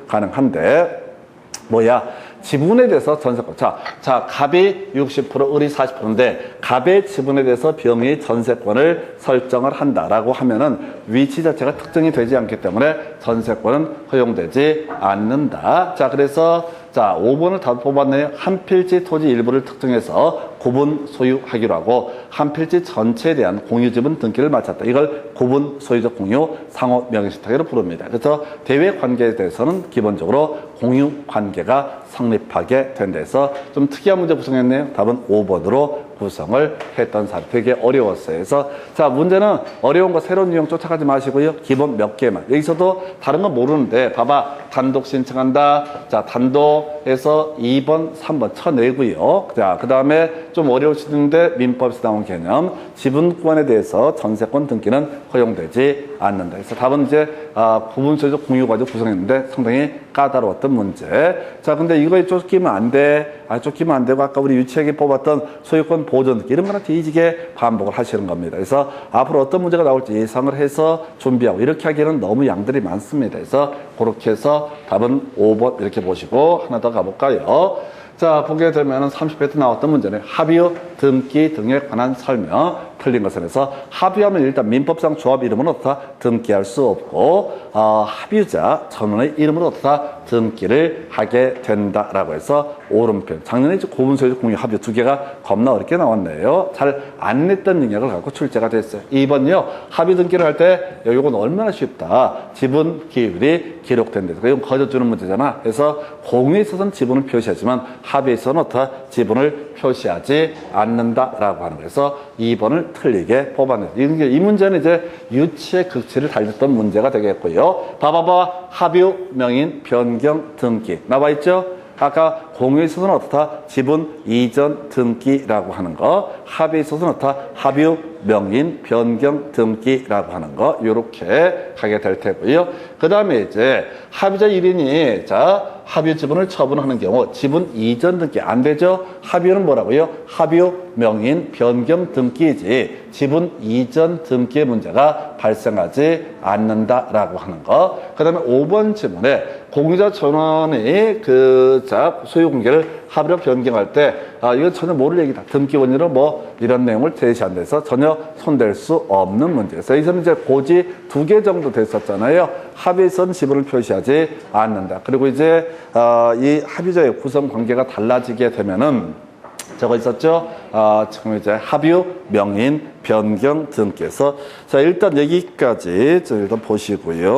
가능한데 지분에 대해서 전세권. 자, 갑이 60%, 을이 40%인데, 갑의 지분에 대해서 병이 전세권을 설정을 한다라고 하면은 위치 자체가 특정이 되지 않기 때문에 전세권은 허용되지 않는다. 자, 그래서, 5번을 다 뽑았네요. 한 필지 토지 일부를 특정해서 구분 소유하기로 하고, 한 필지 전체에 대한 공유 지분 등기를 마쳤다. 이걸 구분 소유적 공유 상호 명의신탁으로 부릅니다. 그래서 대외 관계에 대해서는 기본적으로 공유 관계가 성립하게 된다 해서 좀 특이한 문제 구성했네요. 답은 5번으로 구성을 했던 사례. 되게 어려웠어요. 그래서 문제는 어려운 거 새로운 유형 쫓아가지 마시고요. 기본 몇 개만. 여기서도 다른 건 모르는데 봐봐. 단독 신청한다. 단독에서 2번, 3번 쳐내고요. 그 다음에 좀 어려울 수 있는데 민법에서 나온 개념, 지분권에 대해서 전세권 등기는 허용되지 않는다. 그래서 답은 이제 구분소유적 공유가지고 구성했는데 상당히 까다로웠던 문제. 자, 근데 이거에 쫓기면 안 돼. 쫓기면 안 되고 아까 우리 유치하게 뽑았던 소유권 보존 등기 이런 거는 뒤지게 반복을 하시는 겁니다. 그래서 앞으로 어떤 문제가 나올지 예상을 해서 준비하고 이렇게 하기에는 너무 양들이 많습니다. 그래서 그렇게 해서 답은 5번 이렇게 보시고 하나 더 가볼까요? 자, 보게 되면은 30회 때 나왔던 문제는 합의, 등기 등에 관한 설명. 틀린 것은 해서 합의하면 일단 민법상 조합 이름은 어떻다? 등기할 수 없고 합의자 전원의 이름으로 어떻다? 등기를 하게 된다라고 해서 오른편. 작년에 이제 고분소유적 공유 합의 두 개가 겁나 어렵게 나왔네요. 잘 안 냈던 능력을 갖고 출제가 됐어요. 2번요. 합의 등기를 할 때 이건 얼마나 쉽다. 지분 기율이 기록된다. 이건 거저주는 문제잖아. 그래서 공유에 있어서는 지분을 표시하지만 합의에 있어서는 어떻다? 지분을 표시하지 않는다라고 하는 거에서 2번을 틀리게 뽑아냈어요. 이 문제는 이제 유치의 극치를 달렸던 문제가 되겠고요. 봐봐봐. 합의, 명인, 변경, 등기. 나와 있죠? 아까 공유에 있어서는 어떻다? 지분 이전 등기라고 하는 거. 합의에 있어서는 어떻다? 합의, 명인, 변경, 등기라고 하는 거. 요렇게 가게 될 테고요. 그 다음에 이제 합의자 1인이 자 합의 지분을 처분하는 경우 지분 이전 등기 안 되죠? 합의는 뭐라고요? 합의, 명인, 변경 등기이지 지분 이전 등기의 문제가 발생하지 않는다라고 하는 거. 그 다음에 5번 질문에 공유자 전원이 소유 공개를 합의로 변경할 때 이건 전혀 모를 얘기다. 등기 원인으로 뭐 이런 내용을 제시한다 해서 전혀 손댈 수 없는 문제. 그래서 여기서는 이제 고지 2개 정도 됐었잖아요. 합의선 지분을 표시하지 않는다. 그리고 이제 이 합의자의 구성 관계가 달라지게 되면은 저거 있었죠? 지금 이제 합의, 명인, 변경 등께서 자 일단 여기까지 일단 보시고요.